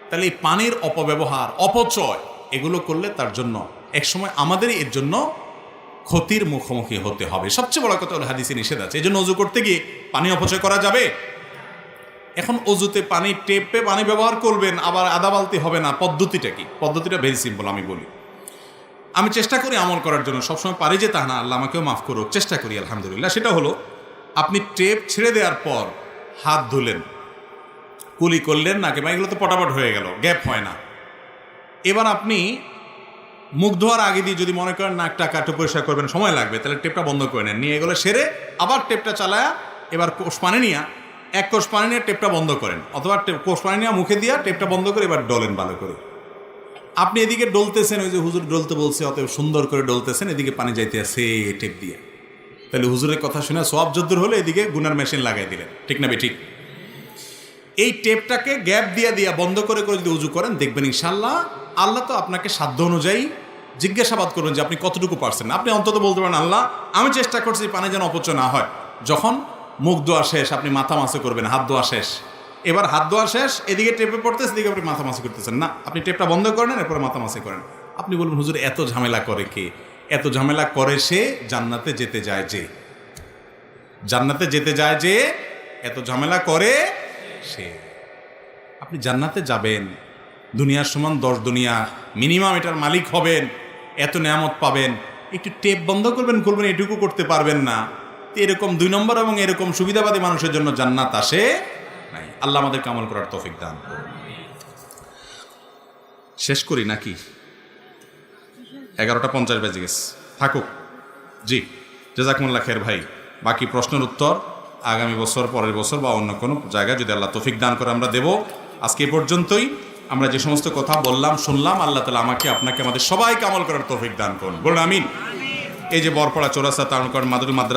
[SPEAKER 1] তাহলে এই পানির অপব্যবহার, অপচয় এগুলো করলে তার জন্য একসময় আমাদেরই এর জন্য ক্ষতির মুখোমুখি হতে হবে। সবচেয়ে বড় কথা হলো হাদিসে নিষেধ আছে, এই জন্য অজু করতে গিয়ে পানি অপচয় করা যাবে? এখন অজুতে পানি, টেপে পানি ব্যবহার করবেন, আবার আধা বালতি হবে না। পদ্ধতিটা কি? পদ্ধতিটা ভেরি সিম্পল, আমি বলি। আমি চেষ্টা করি আমল করার জন্য, সবসময় পারি যে তা না, আল্লাহ আমাকেও মাফ করুক, চেষ্টা করি আলহামদুলিল্লাহ। সেটা হলো আপনি টেপ ছেড়ে দেওয়ার পর হাত ধুলেন, কুলি করলেন, নাকি বা এগুলো তো পটাপট হয়ে গেল, গ্যাপ হয় না। এবার আপনি মুখ ধোয়ার আগে দিয়ে যদি মনে করেন নাকটা কাটু পরিষ্কার করবেন, সময় লাগবে, তাহলে টেপটা বন্ধ করে নেন, নিয়ে এগুলো সেরে আবার টেপটা চালায়া এবার কোষ পানি নিয়ে এক কোষ পানি নিয়ে টেপটা বন্ধ করেন, অথবা কোষ পানি নিয়ে মুখে দিয়া টেপটা বন্ধ করে এবার ডলেন ভালো করে। আপনি এদিকে ডলতেছেন, ওই যে হুজুর ডলতে বলছে, অতএব সুন্দর করে ডলতেছেন, এদিকে পানি যাইতে আছে টেপ দিয়ে, তাহলে হুজুরের কথা শুনে সওয়াব যদ্দুর হলে এদিকে গুনার মেশিন লাগাই দিলেন, ঠিক না ঠিক? এই টেপটাকে গ্যাপ দিয়ে দিয়া বন্ধ করে করে যদি উজু করেন, দেখবেন ইনশাল্লাহ আল্লাহ তো আপনাকে সাধ্য অনুযায়ী জিজ্ঞাসাবাদ করবেন যে আপনি কতটুকু পারছেন। আপনি অন্তত বলতে পারেন, আল্লাহ আমি চেষ্টা করছি পানি যেন অপচয় না হয়। যখন মুখ ধোয়া শেষ, আপনি মাথা মাসে করবেন, হাত ধোয়া শেষ, এবার হাত ধোয়া শেষ, এদিকে টেপে পড়তেছে, এদিকে আপনি মাথা মাসে করতেছেন না, আপনি টেপটা বন্ধ করেন, এরপরে মাথা মাসে করেন। আপনি বলবেন, হুজুর এত ঝামেলা করে কে? এত ঝামেলা করে সে জান্নাতে যেতে যায় যে, জান্নাতে যেতে যায় যে, এত ঝামেলা করে সে। আপনি জান্নাতে যাবেন, দুনিয়ার সমান 10 দুনিয়া মিনিমাম এটার মালিক হবেন, এত নেয়ামত পাবেন, একটু টেপ বন্ধ করবেন, খুলবেন, এটুকু করতে পারবেন না। এরকম 2 নম্বর এবং এরকম সুবিধাবাদী মানুষের জন্য জান্নাত আসে নাই। আল্লাহ আমাদের আমল করার তৌফিক দান করুন। শেষ করি নাকি? 11:50 বেজে গেছে, থাকুক। জি, জাযাকুমুল্লাহ খায়ের ভাই। বাকি প্রশ্নের উত্তর আগামী বছর, পরের বছর বা অন্য কোনো জায়গায় যদি আল্লাহ তৌফিক দান করে আমরা দেব। আজকে এ পর্যন্তই। আমরা যে সমস্ত কথা বললাম, শুনলাম, আল্লাহ তাআলা আমাকে, আপনাকে, আমাদের সবাইকে আমল করার তৌফিক দান করুন, বলুন আমিন। এই যে বরপাড়া চৌরাস্তা তারুণকর মাদ্রাসা